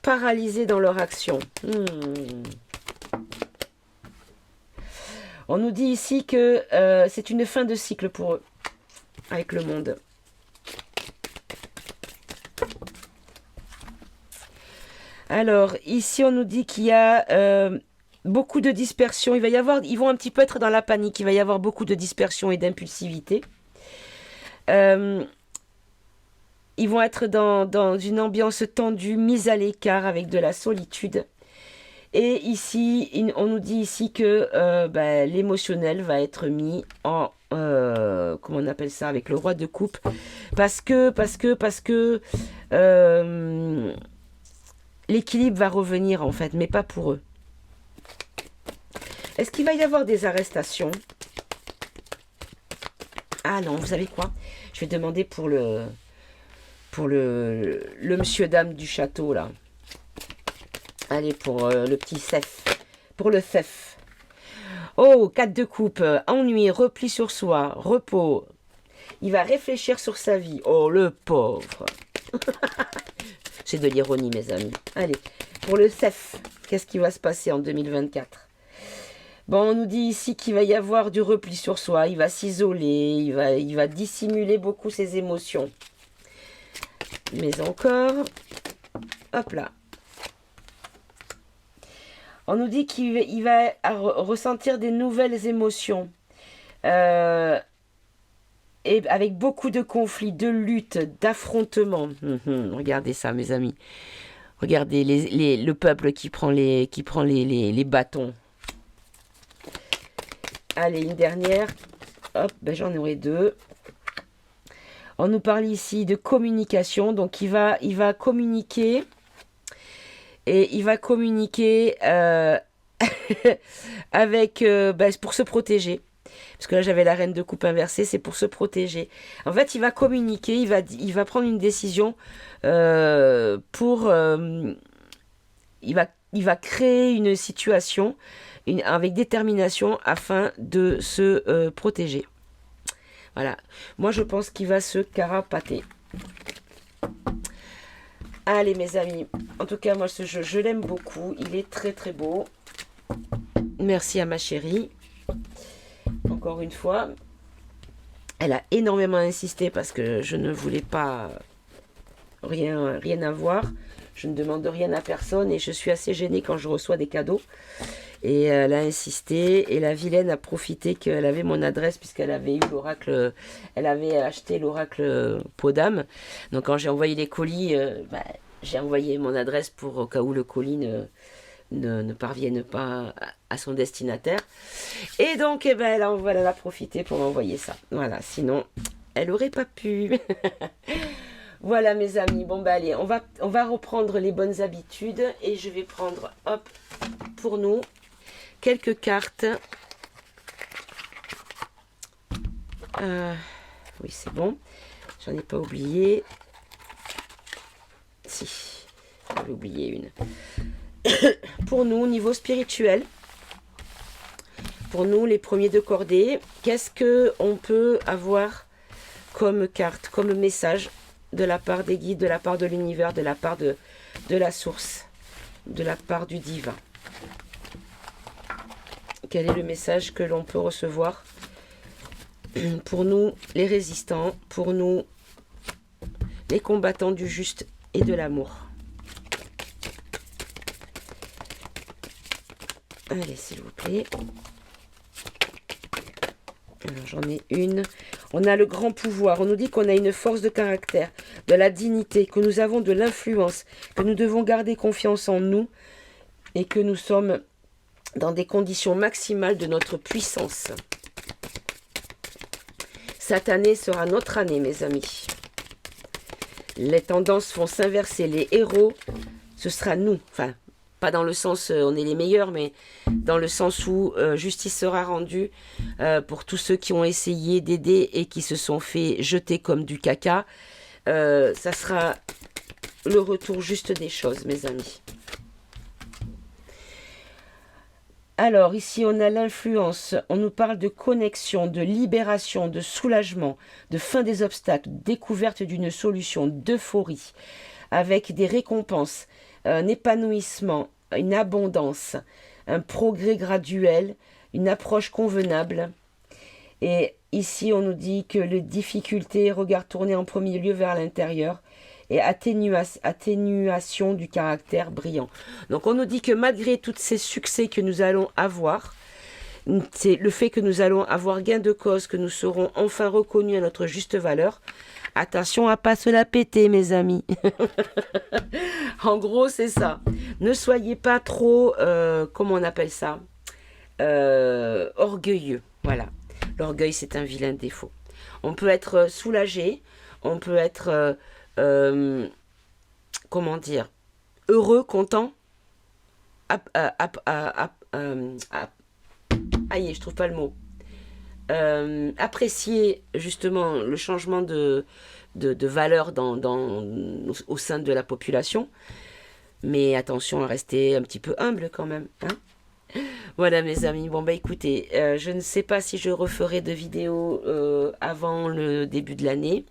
paralysés dans leur action. On nous dit ici que c'est une fin de cycle pour eux. Avec le monde. Alors, ici, on nous dit qu'il y a beaucoup de dispersion. Ils vont un petit peu être dans la panique. Il va y avoir beaucoup de dispersion et d'impulsivité. Ils vont être dans une ambiance tendue, mise à l'écart avec de la solitude. Et ici, on nous dit ici que l'émotionnel va être mis en... comment on appelle ça? Avec le roi de coupe. Parce que l'équilibre va revenir en fait, mais pas pour eux. Est-ce qu'il va y avoir des arrestations? Ah non, vous savez quoi? Je vais demander pour le pour le monsieur dame du château là. Allez, pour le petit Cef. Pour le Cef. Oh, 4 de coupe. Ennui, repli sur soi, repos. Il va réfléchir sur sa vie. Oh, le pauvre. C'est de l'ironie, mes amis. Allez, pour le Cef, qu'est-ce qui va se passer en 2024? Bon, on nous dit ici qu'il va y avoir du repli sur soi. Il va s'isoler. Il va dissimuler beaucoup ses émotions. Mais encore... Hop là. On nous dit qu'il va ressentir des nouvelles émotions. Et avec beaucoup de conflits, de luttes, d'affrontements. Regardez ça, mes amis. Regardez le peuple qui prend les bâtons. Allez, une dernière. Hop, ben j'en aurai 2. On nous parle ici de communication. Donc, il va communiquer. Et il va communiquer avec pour se protéger. Parce que là, j'avais la reine de coupe inversée, c'est pour se protéger. En fait, il va communiquer, il va prendre une décision il va créer une situation avec détermination afin de se protéger. Voilà. Moi, je pense qu'il va se carapater. Allez, mes amis. En tout cas, moi, ce jeu, je l'aime beaucoup. Il est très, très beau. Merci à ma chérie. Encore une fois. Elle a énormément insisté parce que je ne voulais pas rien avoir. Je ne demande rien à personne et je suis assez gênée quand je reçois des cadeaux. Et elle a insisté et la vilaine a profité qu'elle avait mon adresse puisqu'elle avait eu l'oracle, elle avait acheté l'oracle Podam. Donc quand j'ai envoyé les colis, j'ai envoyé mon adresse pour au cas où le colis ne parvienne pas à son destinataire. Et donc elle a profité pour m'envoyer ça. Voilà, sinon elle aurait pas pu. Voilà mes amis, bon allez, on va reprendre les bonnes habitudes et je vais prendre, hop, pour nous, quelques cartes. Oui, c'est bon. J'en ai pas oublié. Si, j'avais oublié une. Pour nous, au niveau spirituel, pour nous, les premiers de cordée, qu'est-ce qu'on peut avoir comme carte, comme message de la part des guides, de la part de l'univers, de la part de la source, de la part du divin? Quel est le message que l'on peut recevoir pour nous, les résistants, pour nous, les combattants du juste et de l'amour? Allez, s'il vous plaît. Alors, j'en ai une. On a le grand pouvoir. On nous dit qu'on a une force de caractère, de la dignité, que nous avons de l'influence, que nous devons garder confiance en nous et que nous sommes dans des conditions maximales de notre puissance. Cette année sera notre année, mes amis. Les tendances vont s'inverser. Les héros, ce sera nous. Enfin, pas dans le sens on est les meilleurs, mais dans le sens où justice sera rendue pour tous ceux qui ont essayé d'aider et qui se sont fait jeter comme du caca. Ça sera le retour juste des choses, mes amis. Alors, ici, on a l'influence. On nous parle de connexion, de libération, de soulagement, de fin des obstacles, découverte d'une solution, d'euphorie, avec des récompenses, un épanouissement, une abondance, un progrès graduel, une approche convenable. Et ici, on nous dit que les difficultés, regard tourné en premier lieu vers l'intérieur, et atténuation du caractère brillant. Donc on nous dit que malgré tous ces succès que nous allons avoir, c'est le fait que nous allons avoir gain de cause, que nous serons enfin reconnus à notre juste valeur, attention à pas se la péter, mes amis. En gros, c'est ça. Ne soyez pas trop, comment on appelle ça, orgueilleux. Voilà. L'orgueil, c'est un vilain défaut. On peut être soulagé, on peut être... comment dire, heureux, content, aïe, je trouve pas le mot, apprécier justement le changement de de valeur au sein de la population. Mais attention à rester un petit peu humble quand même. Hein. Voilà mes amis, bon bah écoutez, je ne sais pas si je referai de vidéos avant le début de l'année.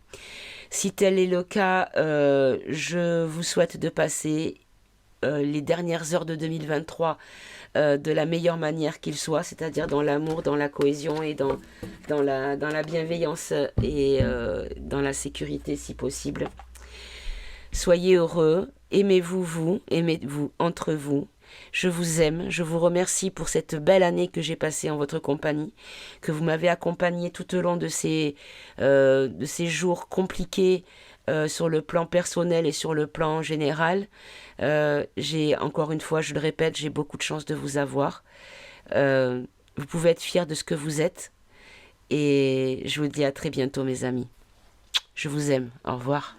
Si tel est le cas, je vous souhaite de passer les dernières heures de 2023 de la meilleure manière qu'il soit, c'est-à-dire dans l'amour, dans la cohésion et dans la bienveillance et dans la sécurité si possible. Soyez heureux, aimez-vous entre vous. Je vous aime, je vous remercie pour cette belle année que j'ai passée en votre compagnie, que vous m'avez accompagné tout au long de ces jours compliqués sur le plan personnel et sur le plan général. J'ai, encore une fois, je le répète, j'ai beaucoup de chance de vous avoir. Vous pouvez être fiers de ce que vous êtes et je vous dis à très bientôt mes amis. Je vous aime, au revoir.